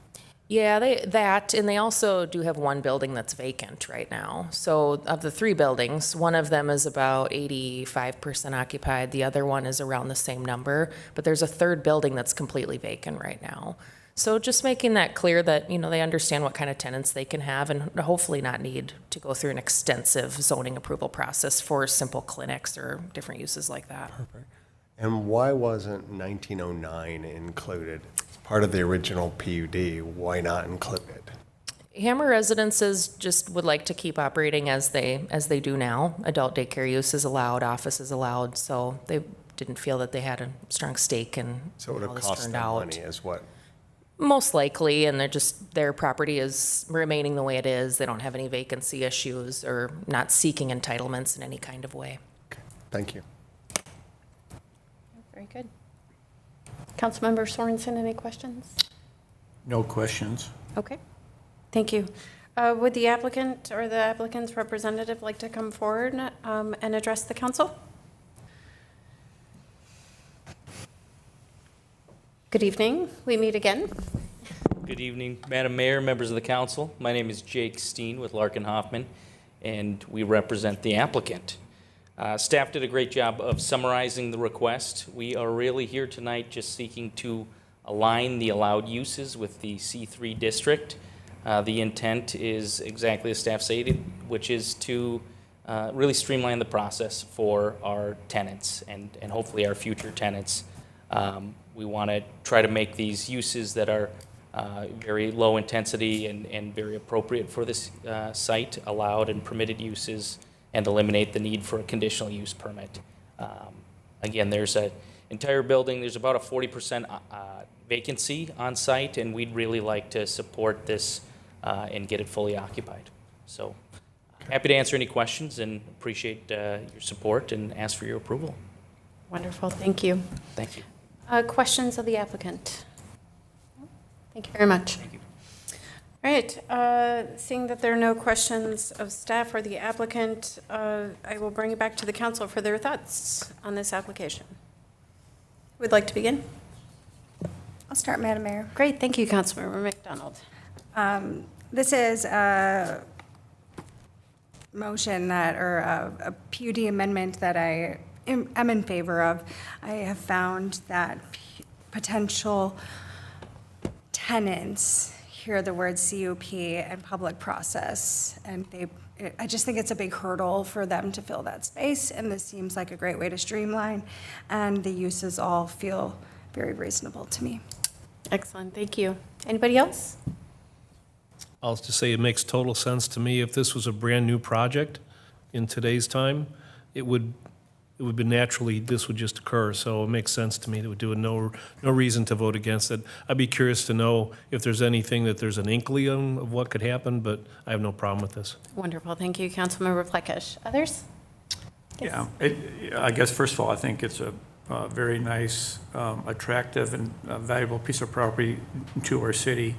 H: Yeah, and they also do have one building that's vacant right now. So of the three buildings, one of them is about 85% occupied. The other one is around the same number, but there's a third building that's completely vacant right now. So just making that clear that, they understand what kind of tenants they can have and hopefully not need to go through an extensive zoning approval process for simple clinics or different uses like that.
G: And why wasn't 1909 included? It's part of the original PUD. Why not include it?
H: Hammer residences just would like to keep operating as they do now. Adult daycare use is allowed, office is allowed, so they didn't feel that they had a strong stake in
G: So it would
H: how
G: have
H: this
G: cost
H: turned
G: them
H: out.
G: money is what?
H: Most likely, and their property is remaining the way it is. They don't have any vacancy issues or not seeking entitlements in any kind of way.
G: Thank you.
A: Very good. Councilmember Sorensen, any questions?
C: No questions.
A: Okay, thank you. Would the applicant or the applicant's representative like to come forward and address the council? Good evening. We meet again.
I: Good evening, Madam Mayor, members of the council. My name is Jake Steen with Larkin Hoffman, and we represent the applicant. Staff did a great job of summarizing the request. We are really here tonight just seeking to align the allowed uses with the C3 district. The intent is exactly as staff stated, which is to really streamline the process for our tenants and hopefully our future tenants. We want to try to make these uses that are very low intensity and very appropriate for this site allowed and permitted uses and eliminate the need for a conditional use permit. Again, there's an entire building, there's about a 40% vacancy on site, and we'd really like to support this and get it fully occupied. So happy to answer any questions and appreciate your support and ask for your approval.
A: Wonderful, thank you.
I: Thank you.
A: Questions of the applicant? Thank you very much.
I: Thank you.
A: All right, seeing that there are no questions of staff or the applicant, I will bring it back to the council for their thoughts on this application. Would like to begin?
D: I'll start, Madam Mayor.
A: Great, thank you, Councilmember McDonald.
D: This is a motion that, or a PUD amendment that I am in favor of. I have found that potential tenants hear the word CUP and public process, and I just think it's a big hurdle for them to fill that space, and this seems like a great way to streamline, and the uses all feel very reasonable to me.
A: Excellent, thank you. Anybody else?
F: I'll just say it makes total sense to me. If this was a brand-new project in today's time, it would be naturally, this would just occur. So it makes sense to me. That would do no reason to vote against it. I'd be curious to know if there's anything that there's an inkling of what could happen, but I have no problem with this.
A: Wonderful, thank you, Councilmember Plekish. Others?
C: Yeah, I guess first of all, I think it's a very nice, attractive and valuable piece of property to our city.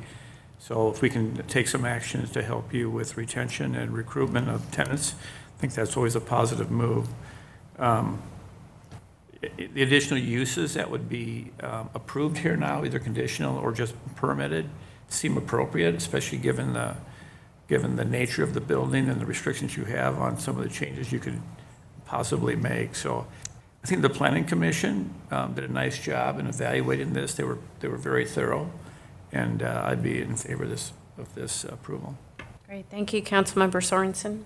C: So if we can take some actions to help you with retention and recruitment of tenants, I think that's always a positive move. The additional uses that would be approved here now, either conditional or just permitted, seem appropriate, especially given the nature of the building and the restrictions you have on some of the changes you could possibly make. So I think the Planning Commission did a nice job in evaluating this. They were very thorough, and I'd be in favor of this approval.
A: Great, thank you, Councilmember Sorensen.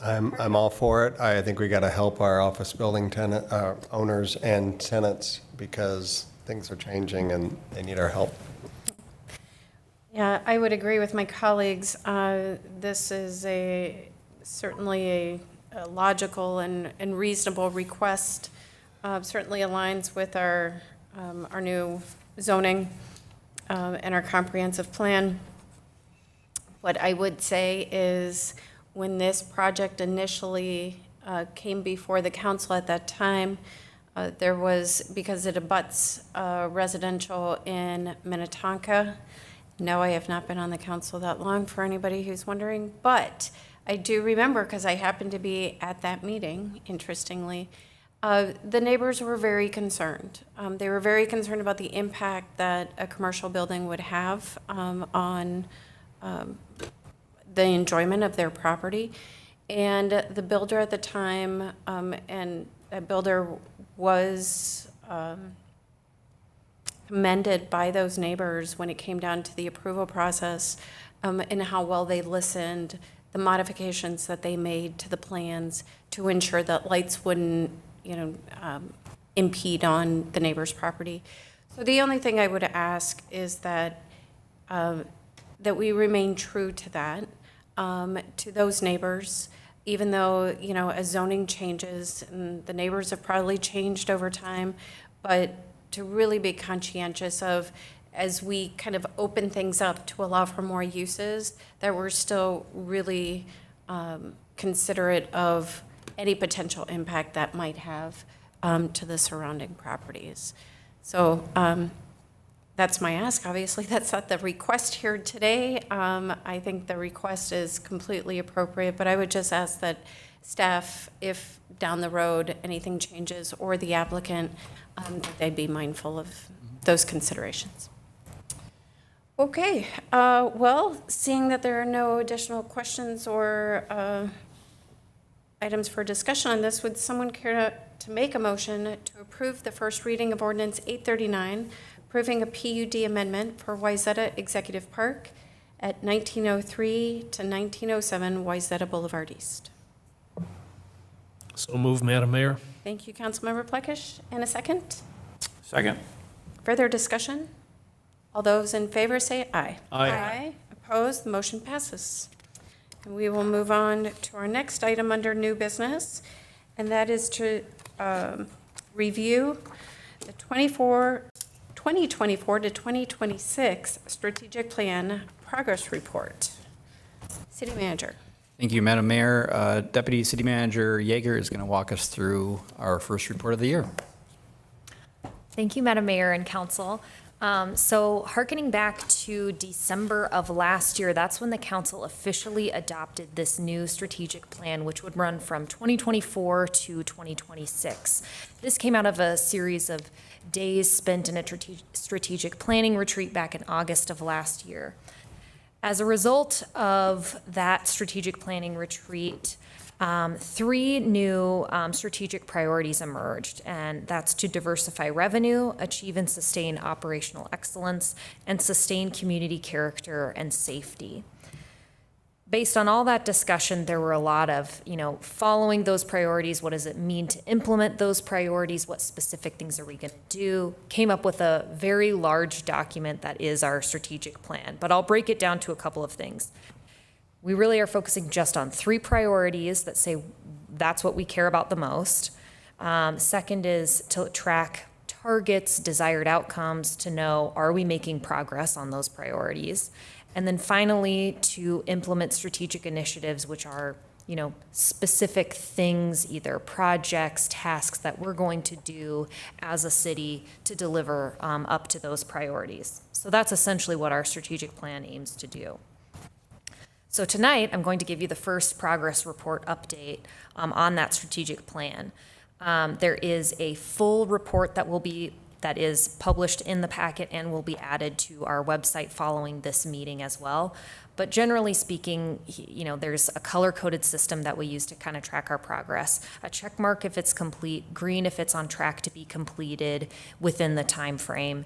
G: I'm all for it. I think we got to help our office building tenant owners and tenants because things are changing and they need our help.
A: Yeah, I would agree with my colleagues. This is certainly a logical and reasonable request. Certainly aligns with our new zoning and our comprehensive plan. What I would say is when this project initially came before the council at that time, there was, because it abuts residential in Minnetonka. No, I have not been on the council that long, for anybody who's wondering, but I do remember, because I happened to be at that meeting, interestingly, the neighbors were very concerned. They were very concerned about the impact that a commercial building would have on the enjoyment of their property. And the builder at the time, and that builder was, commended by those neighbors when it came down to the approval process, and how well they listened, the modifications that they made to the plans to ensure that lights wouldn't, impede on the neighbor's property. So the only thing I would ask is that we remain true to that, to those neighbors, even though, as zoning changes, and the neighbors have probably changed over time, but to really be conscientious of, as we kind of open things up to allow for more uses, that we're still really considerate of any potential impact that might have to the surrounding properties. So that's my ask. Obviously, that's not the request here today. I think the request is completely appropriate, but I would just ask that staff, if down the road anything changes, or the applicant, that they be mindful of those considerations. Okay, well, seeing that there are no additional questions or items for discussion on this, would someone care to make a motion to approve the first reading of Ordinance 839, approving a PUD amendment for Wayzata Executive Park at 1903 to 1907 Wayzata Boulevard East?
F: So move, Madam Mayor.
A: Thank you, Councilmember Plekish. And a second?
C: Second.
A: Further discussion? All those in favor say aye.
F: Aye.
A: Opposed? The motion passes. And we will move on to our next item under new business, and that is to review the 2024 to 2026 Strategic Plan Progress Report. City Manager.
B: Thank you, Madam Mayor. Deputy City Manager Yeager is going to walk us through our first report of the year.
J: Thank you, Madam Mayor and Council. So hearkening back to December of last year, that's when the council officially adopted this new strategic plan, which would run from 2024 to 2026. This came out of a series of days spent in a strategic planning retreat back in August of last year. As a result of that strategic planning retreat, 3 new strategic priorities emerged, and that's to diversify revenue, achieve and sustain operational excellence, and sustain community character and safety. Based on all that discussion, there were a lot of, following those priorities, what does it mean to implement those priorities, what specific things are we going to do, came up with a very large document that is our strategic plan. But I'll break it down to a couple of things. We really are focusing just on 3 priorities that say that's what we care about the most. Second is to track targets, desired outcomes, to know, are we making progress on those priorities? And then finally, to implement strategic initiatives, which are, specific things, either projects, tasks that we're going to do as a city to deliver up to those priorities. So that's essentially what our strategic plan aims to do. So tonight, I'm going to give you the first progress report update on that strategic plan. There is a full report that is published in the packet and will be added to our website following this meeting as well. But generally speaking, there's a color-coded system that we use to kind of track our progress. A check mark if it's complete, green if it's on track to be completed within the time frame.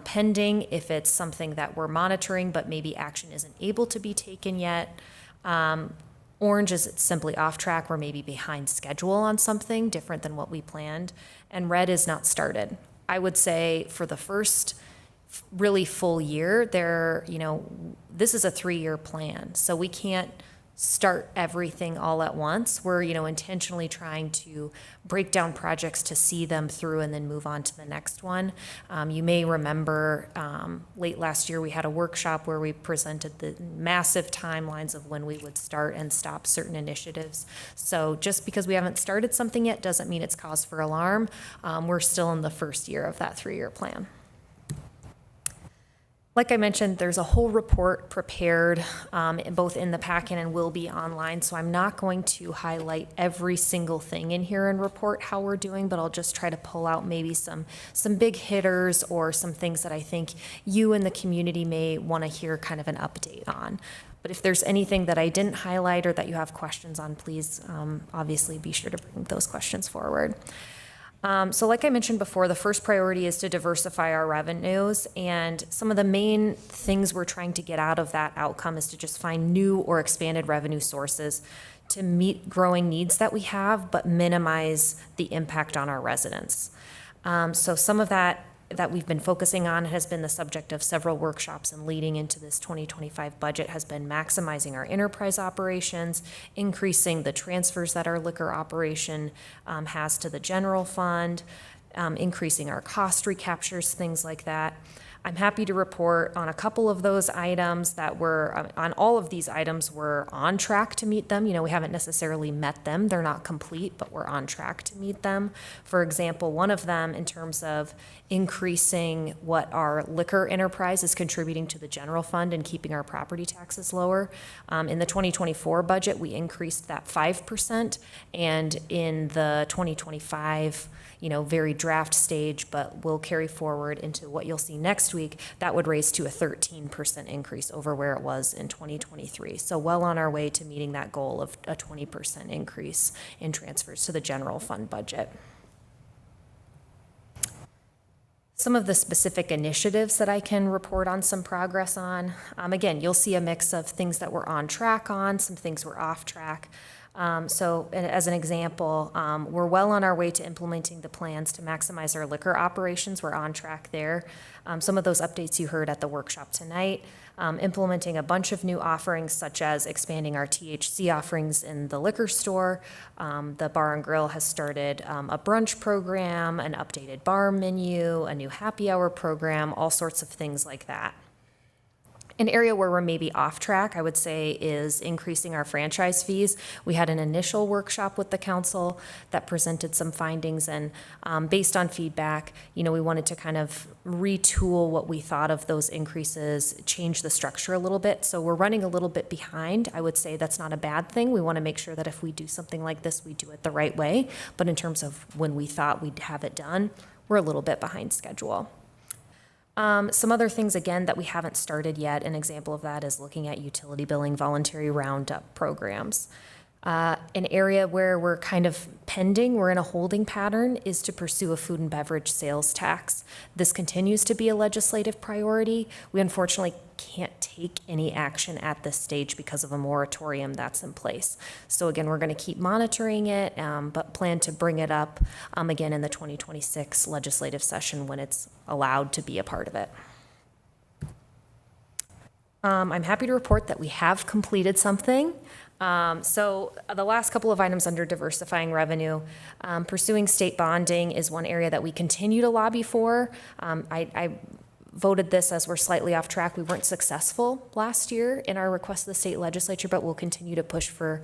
J: Pending if it's something that we're monitoring but maybe action isn't able to be taken yet. Orange is it's simply off track, we're maybe behind schedule on something different than what we planned. And red is not started. I would say for the first really full year, this is a 3-year plan, so we can't start everything all at once. We're, intentionally trying to break down projects to see them through and then move on to the next one. You may remember late last year we had a workshop where we presented the massive timelines of when we would start and stop certain initiatives. So just because we haven't started something yet doesn't mean it's cause for alarm. We're still in the first year of that 3-year plan. Like I mentioned, there's a whole report prepared both in the packet and will be online, so I'm not going to highlight every single thing in here and report how we're doing, but I'll just try to pull out maybe some big hitters or some things that I think you and the community may want to hear kind of an update on. But if there's anything that I didn't highlight or that you have questions on, please obviously be sure to bring those questions forward. So like I mentioned before, the first priority is to diversify our revenues, and some of the main things we're trying to get out of that outcome is to just find new or expanded revenue sources to meet growing needs that we have, but minimize the impact on our residents. So some of that we've been focusing on has been the subject of several workshops, and leading into this 2025 budget has been maximizing our enterprise operations, increasing the transfers that our liquor operation has to the general fund, increasing our cost recaptures, things like that. I'm happy to report on a couple of those items that on all of these items, we're on track to meet them. You know, we haven't necessarily met them. They're not complete, but we're on track to meet them. For example, one of them in terms of increasing what our liquor enterprise is contributing to the general fund and keeping our property taxes lower. In the 2024 budget, we increased that 5%, and in the 2025 very draft stage, but will carry forward into what you'll see next week, that would raise to a 13% increase over where it was in 2023. So well on our way to meeting that goal of a 20% increase in transfers to the general fund budget. Some of the specific initiatives that I can report on some progress on. Again, you'll see a mix of things that we're on track on, some things we're off track. So as an example, we're well on our way to implementing the plans to maximize our liquor operations. We're on track there. Some of those updates you heard at the workshop tonight, implementing a bunch of new offerings such as expanding our THC offerings in the liquor store. The Bar and Grill has started a brunch program, an updated bar menu, a new happy hour program, all sorts of things like that. An area where we're maybe off track, I would say, is increasing our franchise fees. We had an initial workshop with the council that presented some findings, and based on feedback, we wanted to kind of retool what we thought of those increases, change the structure a little bit. So we're running a little bit behind. I would say that's not a bad thing. We want to make sure that if we do something like this, we do it the right way. But in terms of when we thought we'd have it done, we're a little bit behind schedule. Some other things, again, that we haven't started yet, an example of that is looking at utility billing voluntary roundup programs. An area where we're kind of pending, we're in a holding pattern, is to pursue a food and beverage sales tax. This continues to be a legislative priority. We unfortunately can't take any action at this stage because of a moratorium that's in place. So again, we're going to keep monitoring it, but plan to bring it up again in the 2026 legislative session when it's allowed to be a part of it. I'm happy to report that we have completed something. So the last couple of items under diversifying revenue, pursuing state bonding is one area that we continue to lobby for. I voted this as we're slightly off track. We weren't successful last year in our request to the state legislature, but we'll continue to push for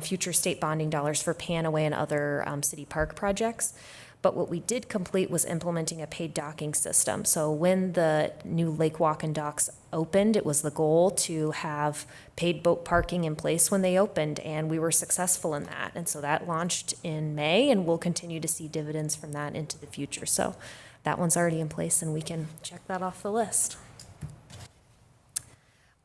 J: future state bonding dollars for Panaway and other city park projects. But what we did complete was implementing a paid docking system. So when the new Lake Walk and docks opened, it was the goal to have paid boat parking in place when they opened, and we were successful in that. And so that launched in May, and we'll continue to see dividends from that into the future. So that one's already in place, and we can check that off the list.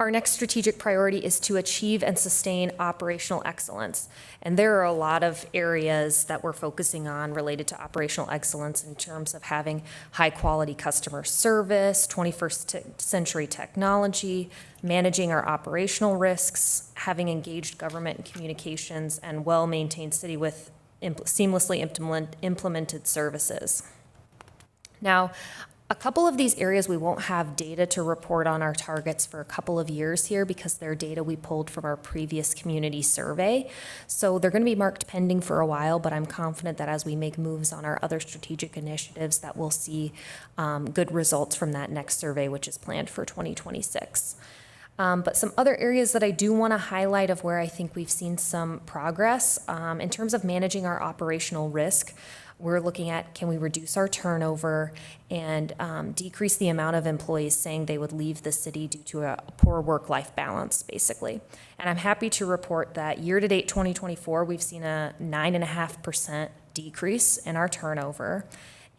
J: Our next strategic priority is to achieve and sustain operational excellence. And there are a lot of areas that we're focusing on related to operational excellence in terms of having high quality customer service, 21st century technology, managing our operational risks, having engaged government and communications, and well-maintained city with seamlessly implemented services. Now, a couple of these areas we won't have data to report on our targets for a couple of years here because they're data we pulled from our previous community survey. So they're going to be marked pending for a while, but I'm confident that as we make moves on our other strategic initiatives that we'll see good results from that next survey, which is planned for 2026. But some other areas that I do want to highlight of where I think we've seen some progress in terms of managing our operational risk. We're looking at, can we reduce our turnover and decrease the amount of employees saying they would leave the city due to a poor work-life balance, basically. And I'm happy to report that year-to-date 2024, we've seen a 9.5% decrease in our turnover.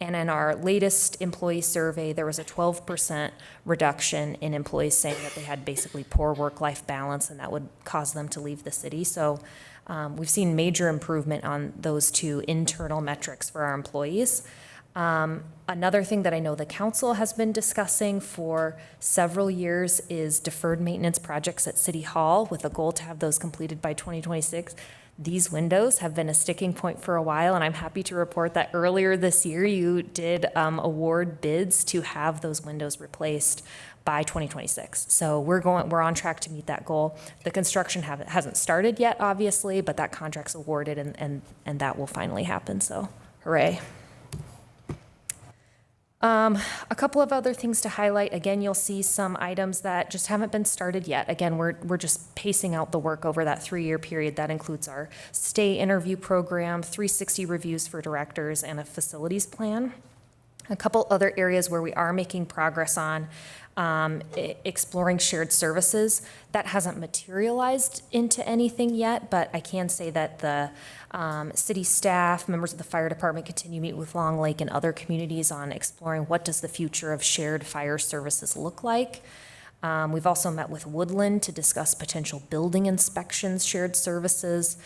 J: And in our latest employee survey, there was a 12% reduction in employees saying that they had basically poor work-life balance and that would cause them to leave the city. So we've seen major improvement on those two internal metrics for our employees. Another thing that I know the council has been discussing for several years is deferred maintenance projects at City Hall with a goal to have those completed by 2026. These windows have been a sticking point for a while, and I'm happy to report that earlier this year you did award bids to have those windows replaced by 2026. So we're on track to meet that goal. The construction hasn't started yet, obviously, but that contract's awarded and that will finally happen. So hooray. A couple of other things to highlight. Again, you'll see some items that just haven't been started yet. Again, we're just pacing out the work over that 3-year period. That includes our stay interview program, 360 reviews for directors, and a facilities plan. A couple other areas where we are making progress on exploring shared services. That hasn't materialized into anything yet, but I can say that the city staff, members of the fire department continue to meet with Long Lake and other communities on exploring what does the future of shared fire services look like. We've also met with Woodland to discuss potential building inspections, shared services.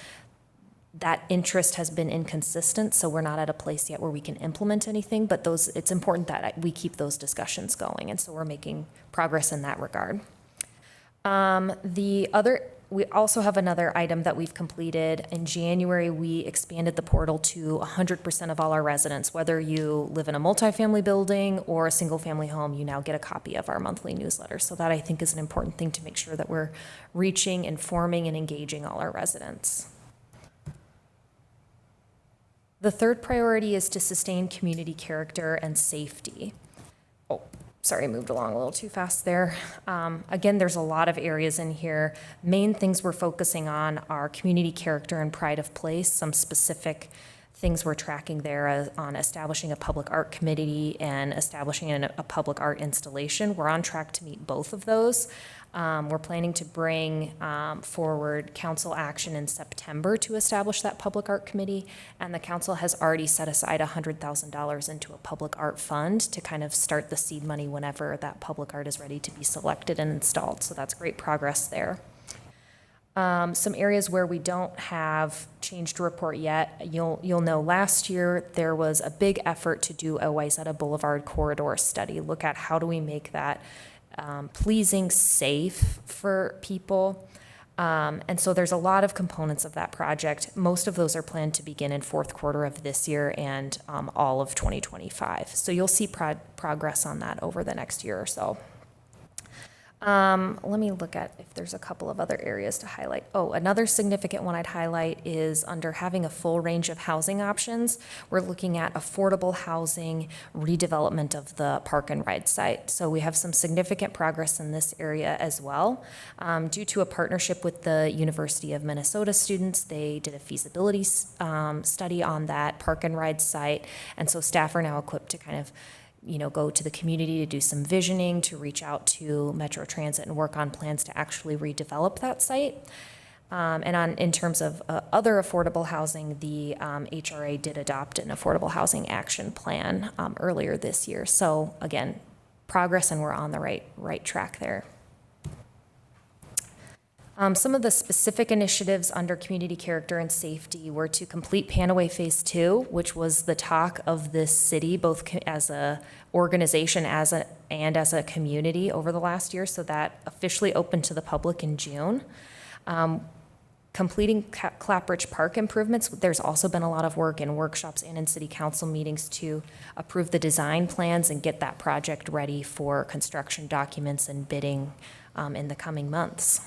J: That interest has been inconsistent, so we're not at a place yet where we can implement anything, but it's important that we keep those discussions going, and so we're making progress in that regard. We also have another item that we've completed. In January, we expanded the portal to 100% of all our residents. Whether you live in a multifamily building or a single-family home, you now get a copy of our monthly newsletter. So that, I think, is an important thing to make sure that we're reaching, informing, and engaging all our residents. The third priority is to sustain community character and safety. Oh, sorry, I moved along a little too fast there. Again, there's a lot of areas in here. Main things we're focusing on are community character and pride of place. Some specific things we're tracking there on establishing a public art committee and establishing a public art installation. We're on track to meet both of those. We're planning to bring forward council action in September to establish that public art committee, and the council has already set aside $100,000 into a public art fund to kind of start the seed money whenever that public art is ready to be selected and installed. So that's great progress there. Some areas where we don't have change to report yet. You'll know last year there was a big effort to do a Wayzata Boulevard corridor study. Look at how do we make that pleasing, safe for people. And so there's a lot of components of that project. Most of those are planned to begin in fourth quarter of this year and all of 2025. So you'll see progress on that over the next year or so. Let me look at if there's a couple of other areas to highlight. Oh, another significant one I'd highlight is under having a full range of housing options. We're looking at affordable housing, redevelopment of the park and ride site. So we have some significant progress in this area as well. Due to a partnership with the University of Minnesota students, they did a feasibility study on that park and ride site. And so staff are now equipped to kind of go to the community to do some visioning, to reach out to Metro Transit and work on plans to actually redevelop that site. In terms of other affordable housing, the HRA did adopt an affordable housing action plan earlier this year. So again, progress, and we're on the right track there. Some of the specific initiatives under community character and safety were to complete Panaway Phase 2, which was the talk of this city, both as a organization and as a community over the last year. So that officially opened to the public in June. Completing Clapbridge Park improvements, there's also been a lot of work in workshops and in city council meetings to approve the design plans and get that project ready for construction documents and bidding in the coming months.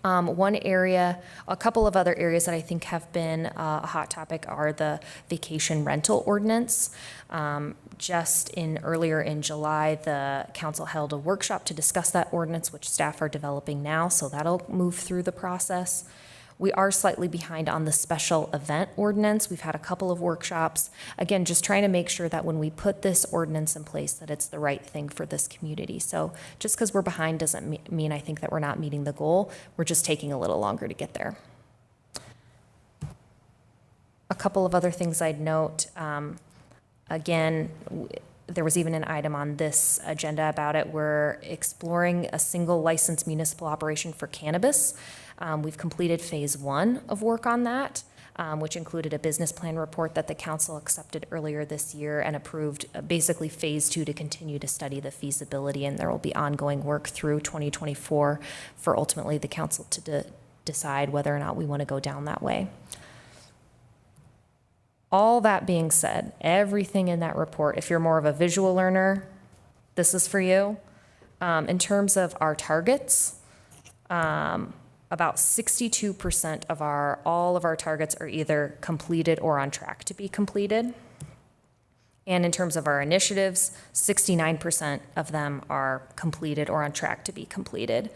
J: One area, a couple of other areas that I think have been a hot topic are the vacation rental ordinance. Earlier in July, the council held a workshop to discuss that ordinance, which staff are developing now, so that'll move through the process. We are slightly behind on the special event ordinance. We've had a couple of workshops. Again, just trying to make sure that when we put this ordinance in place, that it's the right thing for this community. So just because we're behind doesn't mean I think that we're not meeting the goal. We're just taking a little longer to get there. A couple of other things I'd note. Again, there was even an item on this agenda about it. We're exploring a single licensed municipal operation for cannabis. We've completed phase 1 of work on that, which included a business plan report that the council accepted earlier this year and approved basically phase 2 to continue to study the feasibility, and there will be ongoing work through 2024 for ultimately the council to decide whether or not we want to go down that way. All that being said, everything in that report, if you're more of a visual learner, this is for you. In terms of our targets, about 62% of all of our targets are either completed or on track to be completed. And in terms of our initiatives, 69% of them are completed or on track to be completed.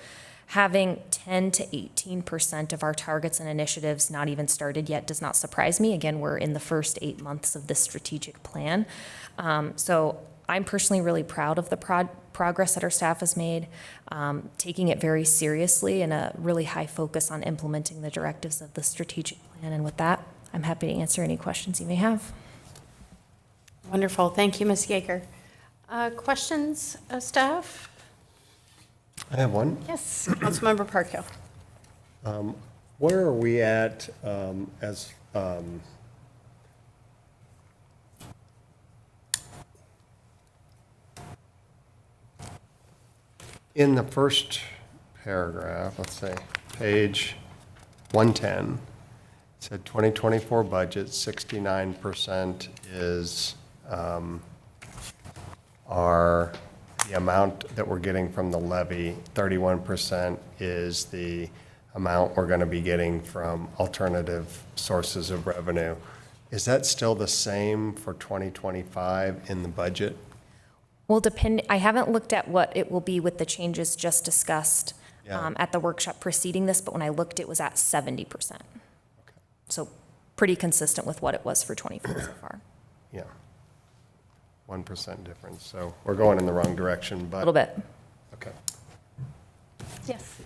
J: Having 10 to 18% of our targets and initiatives not even started yet does not surprise me. Again, we're in the first 8 months of this strategic plan. So I'm personally really proud of the progress that our staff has made, taking it very seriously and a really high focus on implementing the directives of the strategic plan. And with that, I'm happy to answer any questions you may have.
A: Wonderful. Thank you, Ms. Yeager. Questions, staff?
G: I have one.
A: Yes, Councilmember Parkhill.
G: Where are we at in the first paragraph, let's say, page 110, it said 2024 budget, 69% is the amount that we're getting from the levy, 31% is the amount we're going to be getting from alternative sources of revenue. Is that still the same for 2025 in the budget?
J: Well, I haven't looked at what it will be with the changes just discussed at the workshop preceding this, but when I looked, it was at 70%. Okay. So pretty consistent with what it was for 24 so far.
G: Yeah. 1% difference. So we're going in the wrong direction, but.
J: A little bit.
G: Okay.
A: Yes.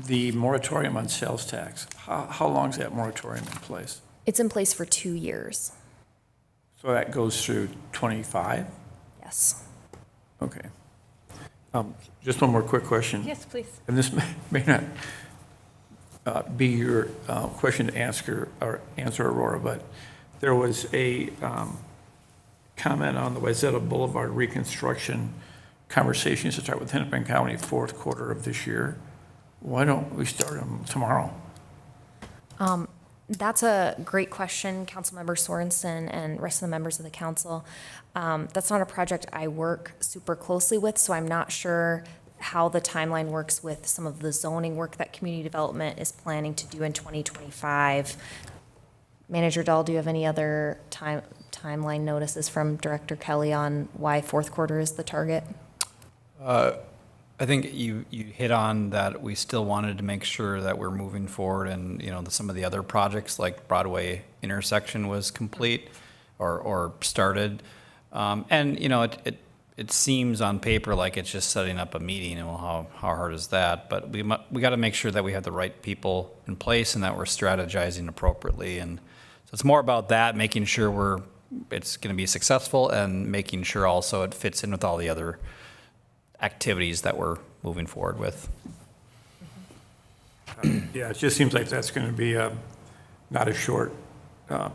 C: The moratorium on sales tax, how long is that moratorium in place?
J: It's in place for 2 years.
C: So that goes through 25?
J: Yes.
C: Okay. Just one more quick question.
A: Yes, please.
C: And this may not be your question to answer, Aurora, but there was a comment on the Wayzata Boulevard reconstruction conversations to start with Hennepin County fourth quarter of this year. Why don't we start them tomorrow?
J: That's a great question, Councilmember Sorensen and rest of the members of the council. That's not a project I work super closely with, so I'm not sure how the timeline works with some of the zoning work that community development is planning to do in 2025. Manager Dahl, do you have any other timeline notices from Director Kelly on why fourth quarter is the target?
B: I think you hit on that we still wanted to make sure that we're moving forward and, some of the other projects like Broadway intersection was complete or started. It seems on paper like it's just setting up a meeting, and well, how hard is that? But we got to make sure that we have the right people in place and that we're strategizing appropriately. And so it's more about that, making sure it's going to be successful and making sure also it fits in with all the other activities that we're moving forward with.
C: Yeah, it just seems like that's going to be not a short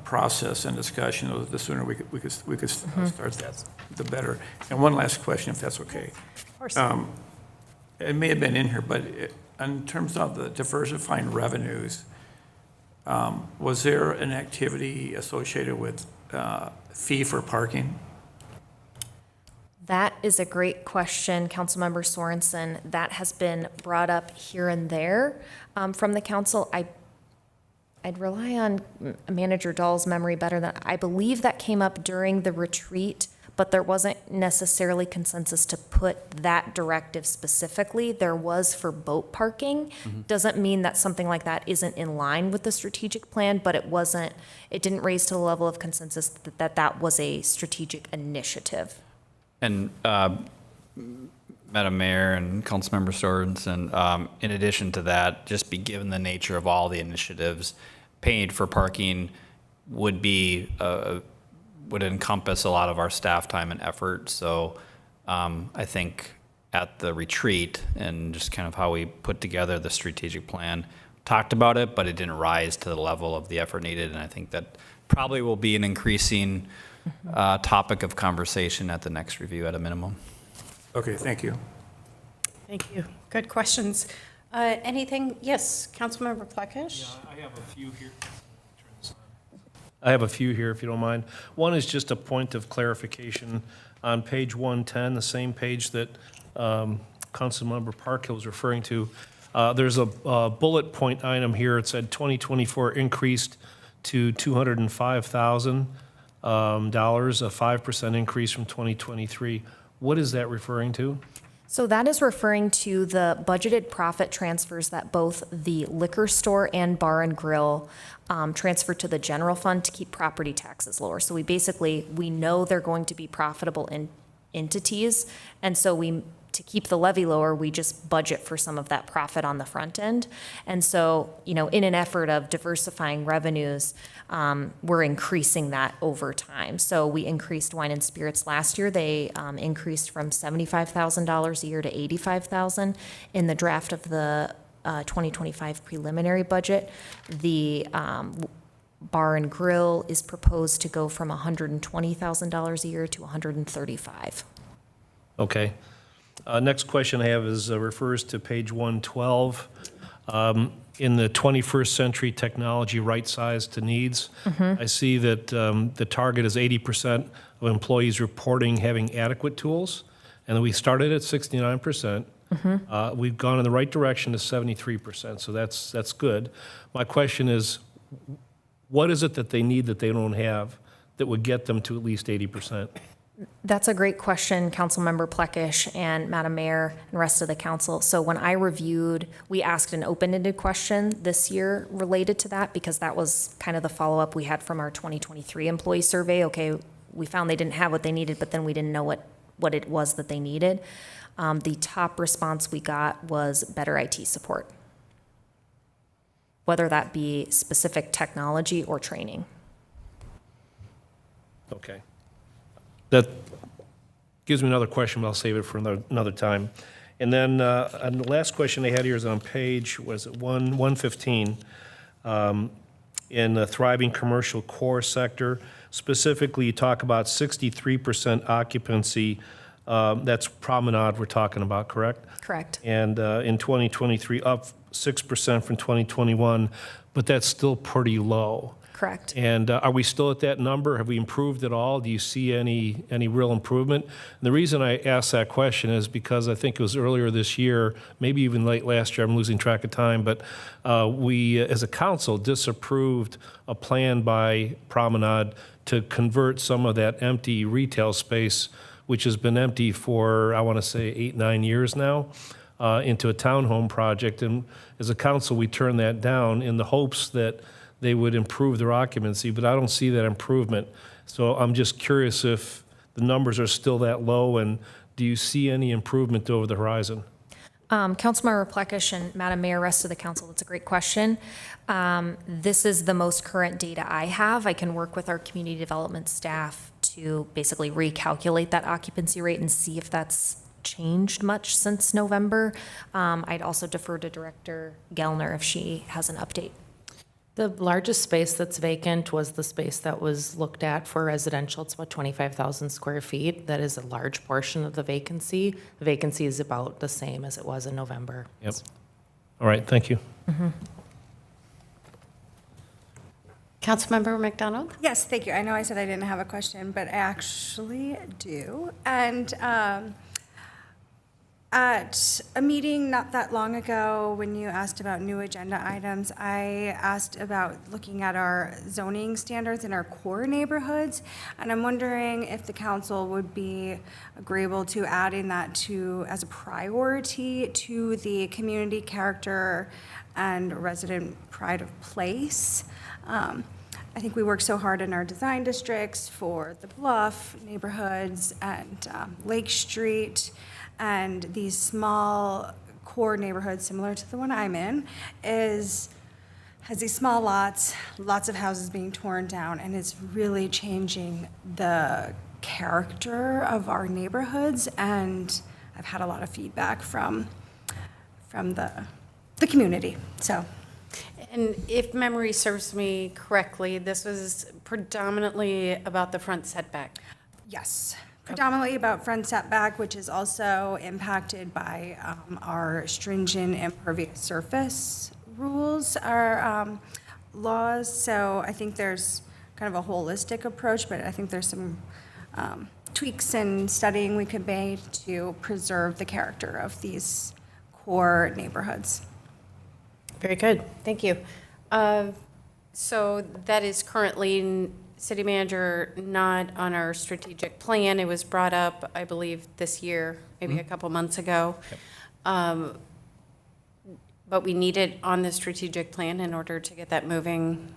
C: process and discussion. The sooner we could start that, the better. And one last question, if that's okay.
A: Of course.
C: It may have been in here, but in terms of the diversifying revenues, was there an activity associated with fee for parking?
J: That is a great question, Councilmember Sorensen. That has been brought up here and there from the council. I'd rely on Manager Dahl's memory better than I believe that came up during the retreat, but there wasn't necessarily consensus to put that directive specifically. There was for boat parking. Doesn't mean that something like that isn't in line with the strategic plan, but it didn't raise to the level of consensus that was a strategic initiative.
B: And Madam Mayor and Councilmember Sorensen, in addition to that, just be given the nature of all the initiatives, paid for parking would be would encompass a lot of our staff time and effort. So I think at the retreat and just kind of how we put together the strategic plan, talked about it, but it didn't rise to the level of the effort needed. And I think that probably will be an increasing topic of conversation at the next review at a minimum.
C: Okay, thank you.
A: Thank you. Good questions. Anything? Yes, Councilmember Plekish?
F: I have a few here. I have a few here, if you don't mind. One is just a point of clarification. On page 110, the same page that Councilmember Parkhill was referring to, there's a bullet point item here. It said 2024 increased to $205,000, a 5% increase from 2023. What is that referring to?
J: So that is referring to the budgeted profit transfers that both the liquor store and bar and grill transfer to the general fund to keep property taxes lower. So we know they're going to be profitable entities, and so to keep the levy lower, we just budget for some of that profit on the front end. And so, in an effort of diversifying revenues, we're increasing that over time. So we increased wine and spirits last year. They increased from $75,000 a year to $85,000. In the draft of the 2025 preliminary budget, the bar and grill is proposed to go from $120,000 a year to $135,000.
F: Okay. Next question I have is refers to page 112. In the 21st century technology right size to needs, I see that the target is 80% of employees reporting having adequate tools, and we started at 69%. We've gone in the right direction to 73%, so that's good. My question is, what is it that they need that they don't have that would get them to at least 80%?
J: That's a great question, Councilmember Plekish and Madam Mayor and rest of the council. So when I reviewed, we asked an open-ended question this year related to that because that was kind of the follow-up we had from our 2023 employee survey. Okay, we found they didn't have what they needed, but then we didn't know what it was that they needed. The top response we got was better IT support, whether that be specific technology or training.
F: Okay. That gives me another question, but I'll save it for another time. And then and the last question I had here is on page, 115, in the thriving commercial core sector. Specifically, you talk about 63% occupancy. That's Promenade we're talking about, correct?
J: Correct.
F: And in 2023, up 6% from 2021, but that's still pretty low.
J: Correct.
F: And are we still at that number? Have we improved at all? Do you see any real improvement? And the reason I asked that question is because I think it was earlier this year, maybe even late last year, I'm losing track of time, but we, as a council, disapproved a plan by Promenade to convert some of that empty retail space, which has been empty for, I want to say, 8-9 years now, into a townhome project. And as a council, we turned that down in the hopes that they would improve their occupancy, but I don't see that improvement. So I'm just curious if the numbers are still that low, and do you see any improvement over the horizon?
J: Councilmember Plekish and Madam Mayor, rest of the council, that's a great question. This is the most current data I have. I can work with our community development staff to basically recalculate that occupancy rate and see if that's changed much since November. I'd also defer to Director Gellner if she has an update.
H: The largest space that's vacant was the space that was looked at for residential. It's about 25,000 square feet. That is a large portion of the vacancy. The vacancy is about the same as it was in November.
F: Yep. All right, thank you.
A: Councilmember McDonald?
D: Yes, thank you. I know I said I didn't have a question, but I actually do. And at a meeting not that long ago, when you asked about new agenda items, I asked about looking at our zoning standards in our core neighborhoods. And I'm wondering if the council would be agreeable to adding that as a priority to the community character and resident pride of place. I think we work so hard in our design districts for the Bluff neighborhoods and Lake Street, and these small core neighborhoods similar to the one I'm in, is
K: has these small lots, lots of houses being torn down, and it's really changing the character of our neighborhoods. And I've had a lot of feedback from the community. So,
A: And if memory serves me correctly, this was predominantly about the front setback.
K: yes, predominantly about front setback, which is also impacted by our stringent impervious surface rules, our laws. So I think there's kind of a holistic approach, but I think there's some tweaks and studying we could make to preserve the character of these core neighborhoods.
A: Very good, thank you. So that is currently, City Manager, not on our strategic plan. It was brought up, I believe, this year, maybe a couple months ago. But we need it on the strategic plan in order to get that moving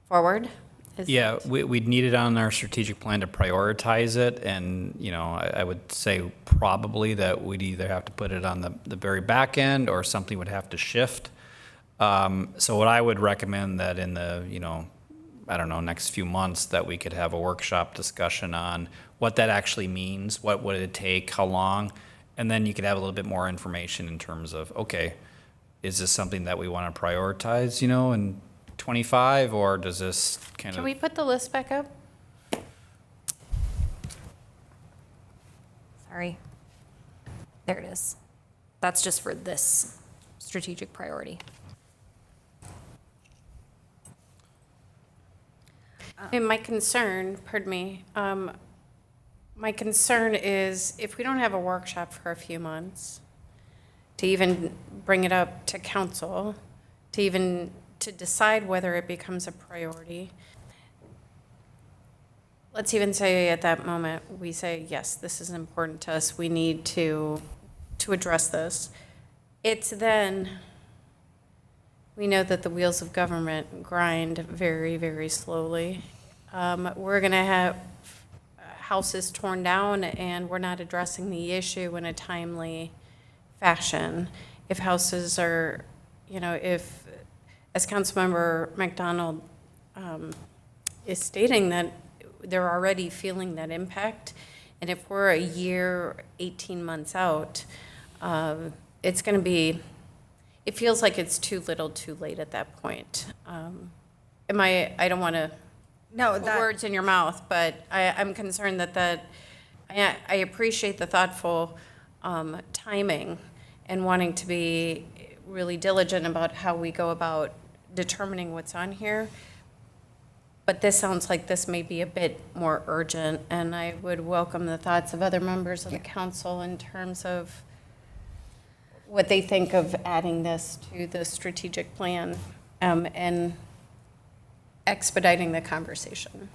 A: forward?
B: Yeah, we'd need it on our strategic plan to prioritize it, and, I would say probably that we'd either have to put it on the very back end, or something would have to shift. So what I would recommend that in the, I don't know, next few months, that we could have a workshop discussion on what that actually means, what would it take, how long, and then you could have a little bit more information in terms of, okay, is this something that we want to prioritize, in 25, or does this kind
A: Can
B: of?
A: we put the list back up?
J: Sorry. There it is. That's just for this strategic priority.
A: And my concern, pardon me, my concern is if we don't have a workshop for a few months, to even bring it up to council, to decide whether it becomes a priority. Let's even say at that moment, we say, yes, this is important to us, we need to address this. It's then, we know that the wheels of government grind very, very slowly. We're gonna have houses torn down, and we're not addressing the issue in a timely fashion. If houses are, if, as Councilmember McDonald is stating, that they're already feeling that impact, and if we're a year, 18 months out, it's going to be, it feels like it's too little too late at that point. I don't want to put words in your mouth, but I'm concerned that I appreciate the thoughtful timing and wanting to be really diligent about how we go about determining what's on here. But this sounds like this may be a bit more urgent, and I would welcome the thoughts of other members of the council in terms of what they think of adding this to the strategic plan, and expediting the conversation.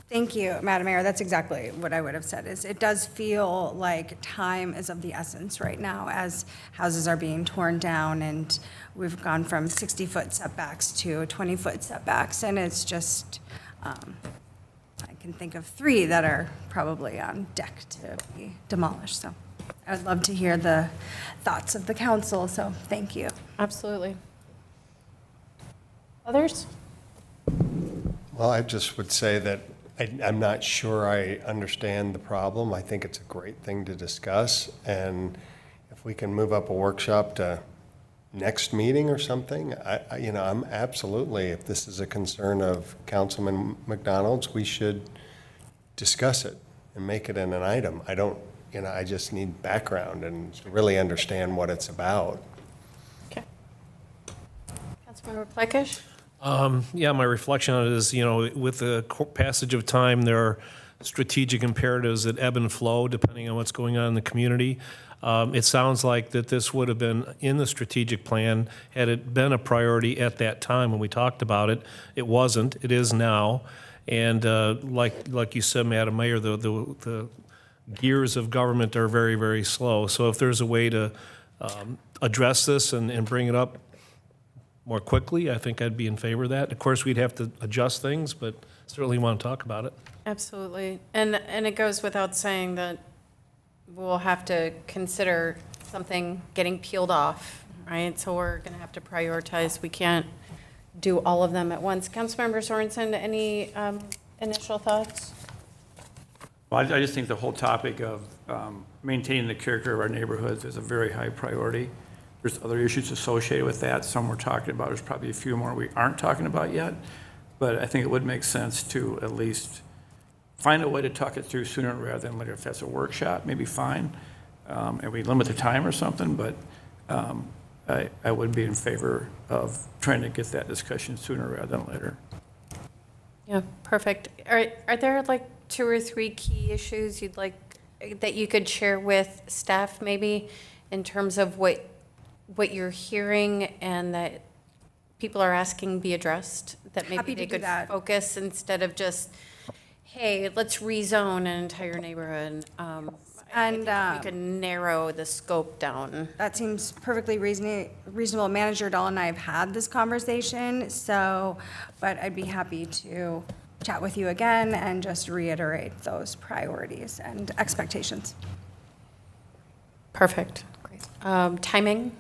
K: Thank you, Madam Mayor. That's exactly what I would have said, is it does feel like time is of the essence right now as houses are being torn down, and we've gone from 60-foot setbacks to 20-foot setbacks, and it's just, I can think of 3 that are probably on deck to be demolished. So I would love to hear the thoughts of the council, so thank you.
A: Absolutely. Others?
G: Well, I just would say that I'm not sure I understand the problem. I think it's a great thing to discuss, and if we can move up a workshop to next meeting or something, I'm absolutely, if this is a concern of Councilman McDonald's, we should discuss it and make it in an item. I just need background and to really understand what it's about.
A: Okay. Councilmember Plekish?
F: Yeah, my reflection on it is, with the passage of time, there are strategic imperatives that ebb and flow depending on what's going on in the community. It sounds like that this would have been in the strategic plan had it been a priority at that time when we talked about it. It wasn't. It is now. And like you said, Madam Mayor, the gears of government are very, very slow. So if there's a way to address this and bring it up more quickly, I think I'd be in favor of that. Of course, we'd have to adjust things, but certainly want to talk about it.
A: Absolutely. And it goes without saying that we'll have to consider something getting peeled off, right? So we're going to have to prioritize. We can't do all of them at once. Councilmember Sorensen, any initial thoughts?
C: Well, I just think the whole topic of maintaining the character of our neighborhoods is a very high priority. There's other issues associated with that. Some we're talking about. There's probably a few more we aren't talking about yet. But I think it would make sense to at least find a way to talk it through sooner rather than later. If that's a workshop, maybe fine. And we limit the time or something, but I would be in favor of trying to get that discussion sooner rather than later.
A: Yeah, perfect. Are there like 2 or 3 key issues you'd like, that you could share with staff maybe in terms of what you're hearing and that people are asking be addressed? That maybe
K: Happy to
A: they
K: do
A: could
K: that.
A: focus instead of just, hey, let's rezone an entire neighborhood. I think we could narrow the scope down.
K: That seems perfectly reasonable. Manager Dahl and I have had this conversation, but I'd be happy to chat with you again and just reiterate those priorities and expectations.
A: Perfect. Timing,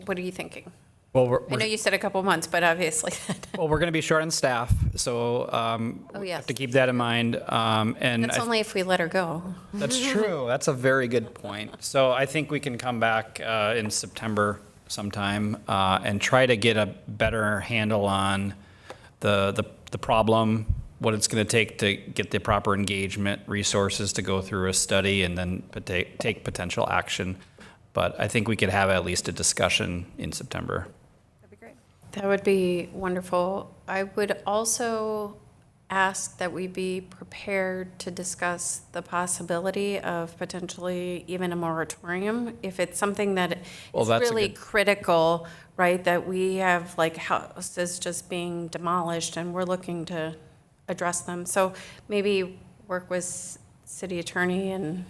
A: what are you thinking?
B: Well,
A: I know you said a couple months, but obviously.
B: well, we're going to be short on staff, so we
A: yes.
B: have to keep that in mind. And
A: That's only if we let her go.
B: That's true. That's a very good point. So I think we can come back in September sometime and try to get a better handle on the problem, what it's going to take to get the proper engagement, resources to go through a study, and then take potential action. But I think we could have at least a discussion in September.
K: That'd be great.
A: That would be wonderful. I would also ask that we be prepared to discuss the possibility of potentially even a moratorium if it's something that
B: Well,
A: is
B: that's a
A: really
B: good-
A: critical, right? That we have like houses just being demolished and we're looking to address them. So maybe work with city attorney, and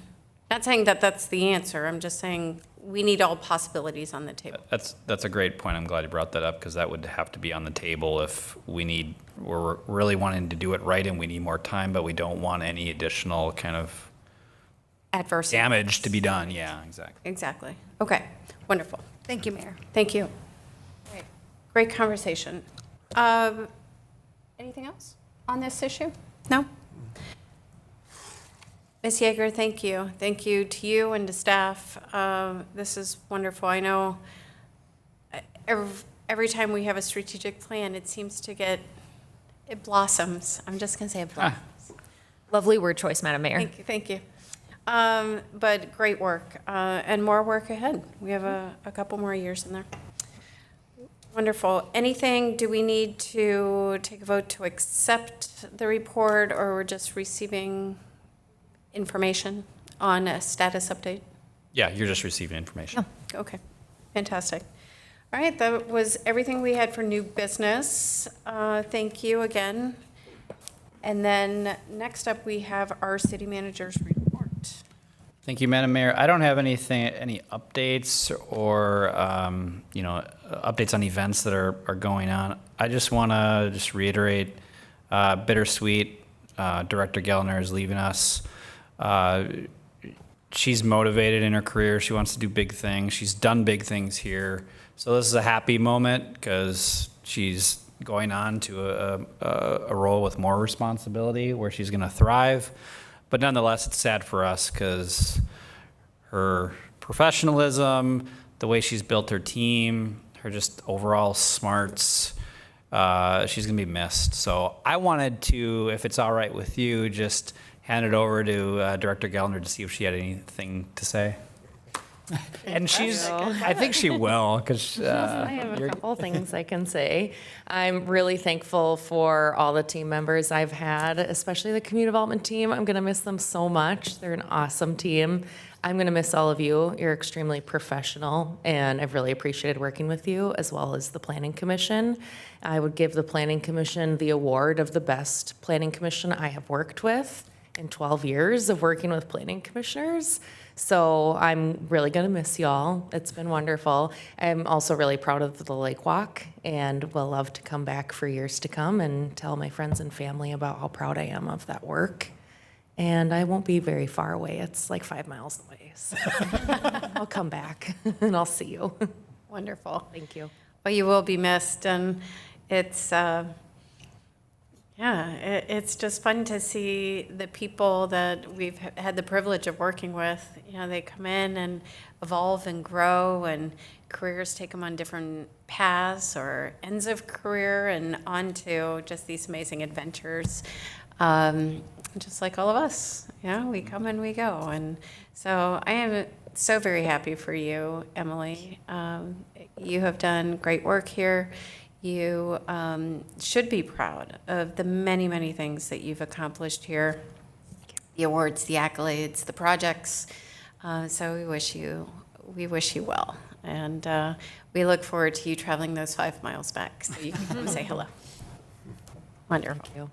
A: not saying that that's the answer. I'm just saying we need all possibilities on the table.
B: That's a great point. I'm glad you brought that up because that would have to be on the table if we're really wanting to do it right and we need more time, but we don't want any additional kind of
A: Adverse.
B: damage to be done. Yeah, exactly.
A: Exactly. Okay, wonderful.
K: Thank you, Mayor.
A: Thank you. Great conversation. Anything else on this issue? No? Ms. Yeager, thank you. Thank you to you and to staff. This is wonderful. I know every time we have a strategic plan, it seems to it blossoms. I'm just going to say it blossoms.
J: Lovely word choice, Madam Mayor.
A: Thank you. But great work, and more work ahead. We have a couple more years in there. Wonderful. Anything, do we need to take a vote to accept the report, or we're just receiving information on a status update?
B: Yeah, you're just receiving information.
A: Okay, fantastic. All right, that was everything we had for new business. Thank you again. And then next up, we have our city manager's report.
B: Thank you, Madam Mayor. I don't have any updates or, updates on events that are going on. I just want to reiterate, bittersweet, Director Gellner is leaving us. She's motivated in her career. She wants to do big things. She's done big things here. So this is a happy moment because she's going on to a role with more responsibility where she's going to thrive. But nonetheless, it's sad for us because her professionalism, the way she's built her team, her just overall smarts, she's going to be missed. So I wanted to, if it's all right with you, just hand it over to Director Gellner to see if she had anything to say. And I think she will, because
H: I have a couple things I can say. I'm really thankful for all the team members I've had, especially the community development team. I'm going to miss them so much. They're an awesome team. I'm going to miss all of you. You're extremely professional, and I've really appreciated working with you, as well as the Planning Commission. I would give the Planning Commission the award of the best Planning Commission I have worked with in 12 years of working with planning commissioners. So I'm really going to miss y'all. It's been wonderful. I'm also really proud of the Lake Walk and will love to come back for years to come and tell my friends and family about how proud I am of that work. And I won't be very far away. It's like 5 miles away. So I'll come back and I'll see you.
A: Wonderful.
H: Thank you.
A: Well, you will be missed, and it's, it's just fun to see the people that we've had the privilege of working with. You know, they come in and evolve and grow, and careers take them on different paths or ends of career and onto just these amazing adventures. Just like all of us, we come and we go. And so I am so very happy for you, Emily. You have done great work here. You should be proud of the many, many things that you've accomplished here, the awards, the accolades, the projects. So we wish you well. And we look forward to you traveling those 5 miles back so you can come say hello. Wonderful.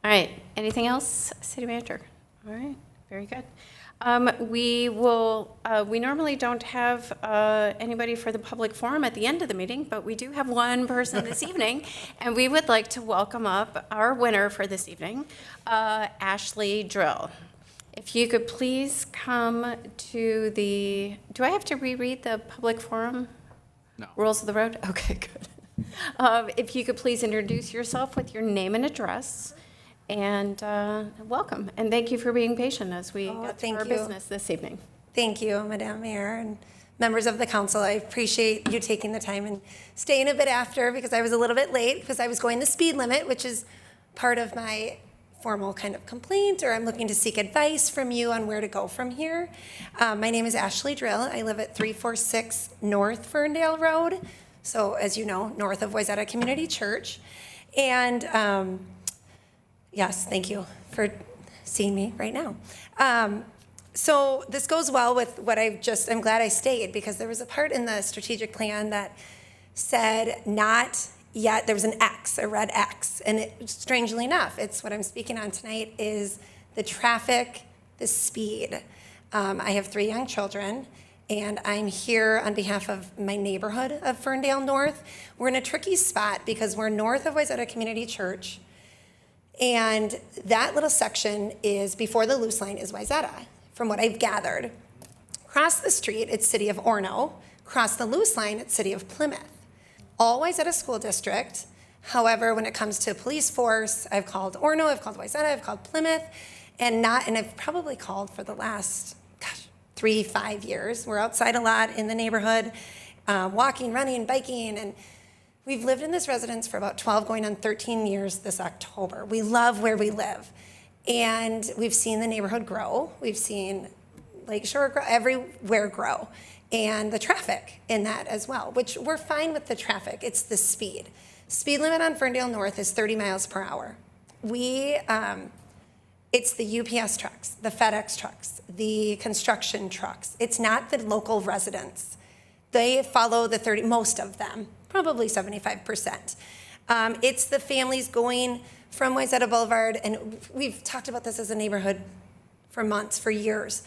A: All right, anything else, City Manager? All right, very good. We normally don't have anybody for the public forum at the end of the meeting, but we do have one person this evening, and we would like to welcome up our winner for this evening, Ashley Drill. If you could please come to the, do I have to reread the public forum?
B: No.
A: Rules of the road? Okay, good. If you could please introduce yourself with your name and address. And welcome, and thank you for being patient as we get through our business this evening.
L: Thank you, Madam Mayor and members of the council. I appreciate you taking the time and staying a bit after because I was a little bit late because I was going the speed limit, which is part of my formal kind of complaint, or I'm looking to seek advice from you on where to go from here. My name is Ashley Drill. I live at 346 North Ferndale Road, so as you know, north of Wayzata Community Church. And yes, thank you for seeing me right now. So this goes well with what I'm glad I stayed because there was a part in the strategic plan that said not yet, there was an X, a red X. And strangely enough, it's what I'm speaking on tonight is the traffic, the speed. I have 3 young children and I'm here on behalf of my neighborhood of Ferndale North. We're in a tricky spot because we're north of Wayzata Community Church. And that little section is before the loose line is Wayzata, from what I've gathered. Across the street, it's City of Orono. Across the loose line, it's City of Plymouth. All Wayzata School District. However, when it comes to police force, I've called Orono, I've called Wayzata, I've called Plymouth, and I've probably called for the last, 3-5 years. We're outside a lot in the neighborhood, walking, running, biking, and we've lived in this residence for about 12, going on 13 years this October. We love where we live. And we've seen the neighborhood grow. We've seen Lakeshore grow, everywhere grow. And the traffic in that as well, which we're fine with the traffic. It's the speed. Speed limit on Ferndale North is 30 miles per hour. It's the UPS trucks, the FedEx trucks, the construction trucks. It's not the local residents. They follow the 30, most of them. Probably 75%. It's the families going from Wayzata Boulevard, and we've talked about this as a neighborhood for months, for years.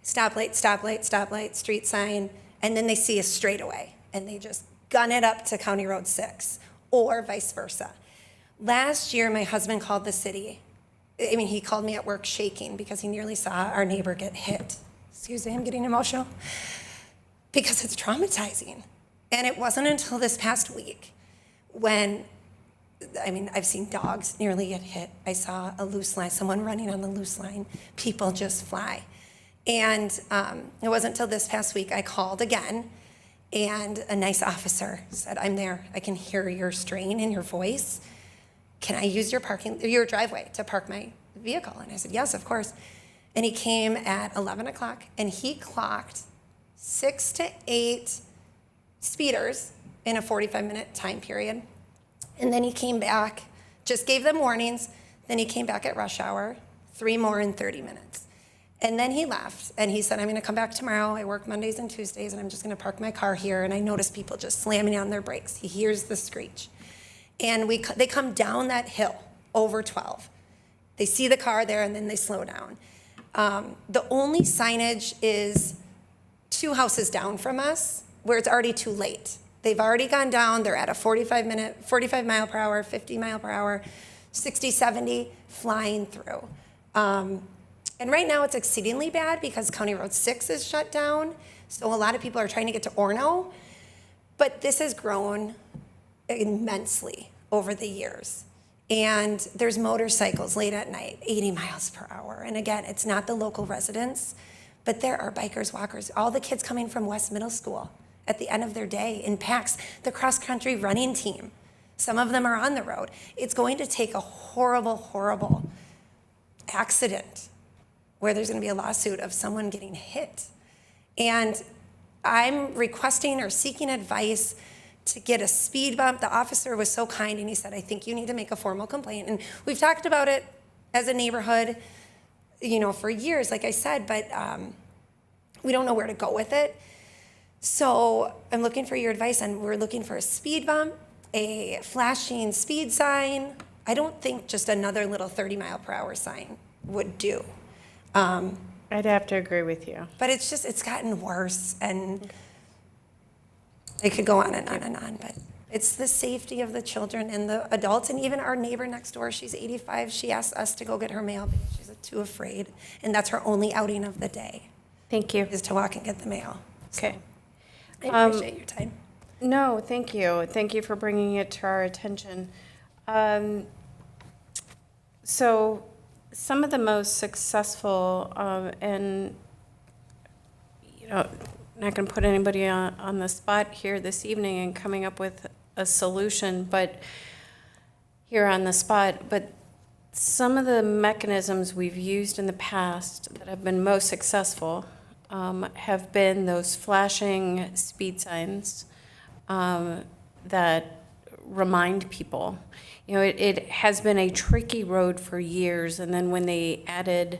L: Stoplight, stoplight, stoplight, street sign, and then they see a straightaway, and they just gun it up to County Road 6, or vice versa. Last year, my husband called the city. He called me at work shaking because he nearly saw our neighbor get hit. Excuse me, I'm getting emotional. Because it's traumatizing. And it wasn't until this past week when, I've seen dogs nearly get hit. I saw a loose line, someone running on the loose line. People just fly. And it wasn't until this past week I called again, and a nice officer said, I'm there. I can hear your strain in your voice. Can I use your driveway to park my vehicle? And I said, yes, of course. And he came at 11 o'clock, and he clocked 6 to 8 speeders in a 45-minute time period. And then he came back, just gave them warnings. Then he came back at rush hour, 3 more in 30 minutes. And then he left, and he said, I'm gonna come back tomorrow. I work Mondays and Tuesdays, and I'm just gonna park my car here. And I notice people just slamming on their brakes. He hears the screech. And they come down that hill over 12. They see the car there, and then they slow down. The only signage is 2 houses down from us, where it's already too late. They've already gone down. They're at a 45 mile per hour, 50 mile per hour, 60, 70, flying through. And right now it's exceedingly bad because County Road 6 is shut down. So a lot of people are trying to get to Orono. But this has grown immensely over the years. And there's motorcycles late at night, 80 miles per hour. And again, it's not the local residents, but there are bikers, walkers, all the kids coming from West Middle School at the end of their day in packs, the cross-country running team. Some of them are on the road. It's going to take a horrible, horrible accident where there's going to be a lawsuit of someone getting hit. And I'm requesting or seeking advice to get a speed bump. The officer was so kind and he said, I think you need to make a formal complaint. And we've talked about it as a neighborhood, for years, like I said, but we don't know where to go with it. So I'm looking for your advice, and we're looking for a speed bump, a flashing speed sign. I don't think just another little 30-mile-per-hour sign would do.
A: I'd have to agree with you.
L: But it's gotten worse, and it could go on and on and on, but it's the safety of the children and the adults, and even our neighbor next door, she's 85, she asked us to go get her mail because she's too afraid, and that's her only outing of the day.
A: Thank you.
L: Is to walk and get the mail.
A: Okay.
L: I appreciate your time.
A: No, thank you. Thank you for bringing it to our attention. So some of the most successful, and, not going to put anybody on the spot here this evening and coming up with a solution, but here on the spot, but some of the mechanisms we've used in the past that have been most successful have been those flashing speed signs that remind people. It has been a tricky road for years, and then when they added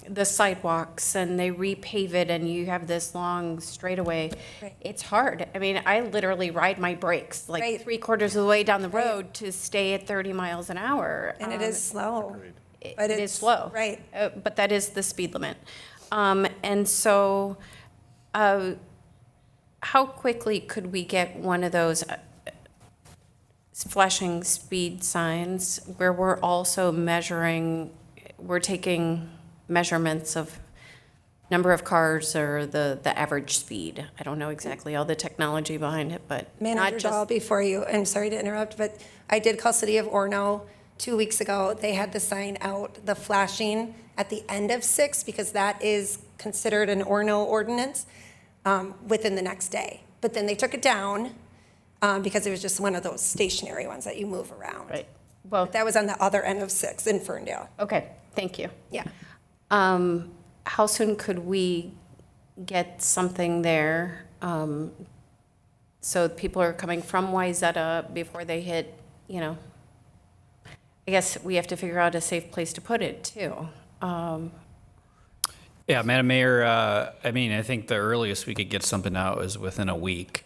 A: the sidewalks and they repave it and you have this long straightaway,
L: Right.
A: it's hard. I mean, I literally ride my brakes like
L: Right.
A: 3/4 of the way down the road to stay at 30 miles an hour.
L: And it is slow.
A: It
L: But
A: is
L: it's-
A: slow.
L: right.
A: But that is the speed limit. And so how quickly could we get one of those flashing speed signs where we're also we're taking measurements of number of cars or the average speed? I don't know exactly all the technology behind it, but not
L: Manager Dahl,
A: just,
L: before you, I'm sorry to interrupt, but I did call City of Orono 2 weeks ago. They had the sign out, the flashing at the end of 6, because that is considered an Orono ordinance within the next day. But then they took it down because it was just one of those stationary ones that you move around.
A: right. Well,
L: That was on the other end of 6 in Ferndale.
A: okay, thank you.
L: Yeah.
A: How soon could we get something there? So people are coming from Wayzata before they hit, I guess we have to figure out a safe place to put it too.
B: Yeah, Madam Mayor, I think the earliest we could get something out is within a week.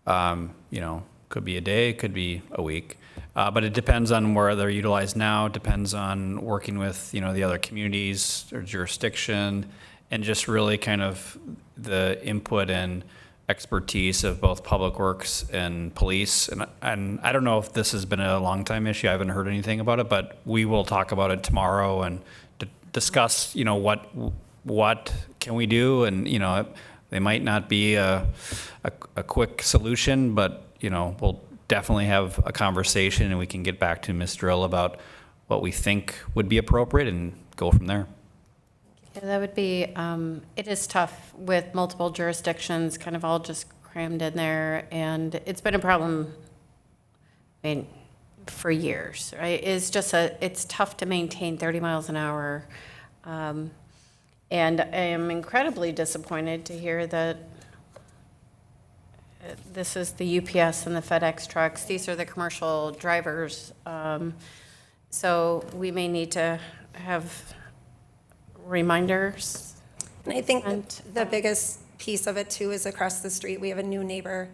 B: Could be a day, could be a week. But it depends on where they're utilized now, depends on working with, the other communities or jurisdiction, and just really kind of the input and expertise of both Public Works and police. And I don't know if this has been a long time issue, I haven't heard anything about it, but we will talk about it tomorrow and discuss, what can we do? And, they might not be a quick solution, but, we'll definitely have a conversation and we can get back to Ms. Drill about what we think would be appropriate and go from there.
A: Yeah, that would be, it is tough with multiple jurisdictions kind of all just crammed in there, and it's been a problem, for years, right? It's tough to maintain 30 miles an hour. And I am incredibly disappointed to hear that this is the UPS and the FedEx trucks. These are the commercial drivers. So we may need to have reminders.
L: And I think
A: And,
L: the biggest piece of it too is across the street, we have a new neighbor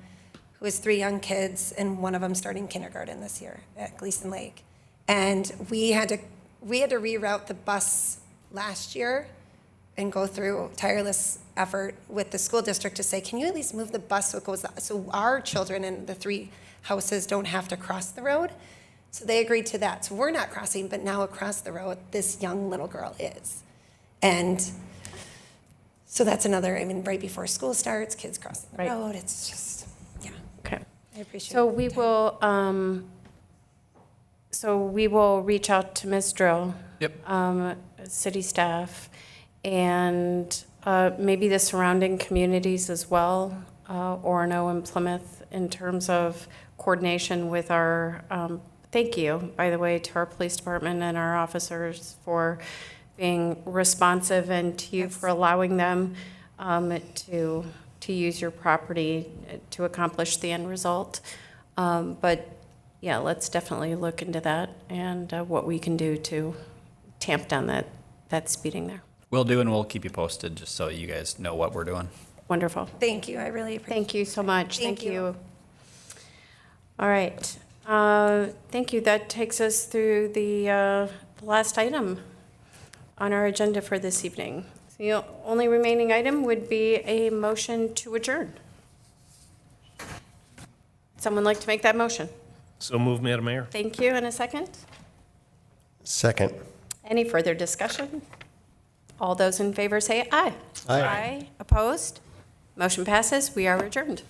L: who has 3 young kids, and one of them starting kindergarten this year at Gleason Lake. And we had to reroute the bus last year and go through tireless effort with the school district to say, can you at least move the bus so it goes, so our children in the 3 houses don't have to cross the road? So they agreed to that. So we're not crossing, but now across the road, this young little girl is. And so that's another, right before school starts, kids crossing the
A: Right.
L: road, it's just, yeah.
A: Okay.
L: I I appreciate it.
A: So we will reach out to Ms. Drill.
B: Yep.
A: City staff, and maybe the surrounding communities as well, Orono and Plymouth, in terms of coordination with our, thank you, by the way, to our police department and our officers for being responsive, and to you for allowing them to use your property to accomplish the end result. But yeah, let's definitely look into that and what we can do to tamp down that speeding there.
B: Will do, and we'll keep you posted just so you guys know what we're doing.
A: Wonderful.
L: Thank you, I really appreciate it.
A: Thank you so much.
L: Thank you.
A: All right. Thank you. That takes us through the last item on our agenda for this evening. The only remaining item would be a motion to adjourn. Someone like to make that motion?
F: So move, Madam Mayor.
A: Thank you. And a second?
G: Second.
A: Any further discussion? All those in favor say aye.
G: Aye.
A: Opposed? Motion passes. We are adjourned.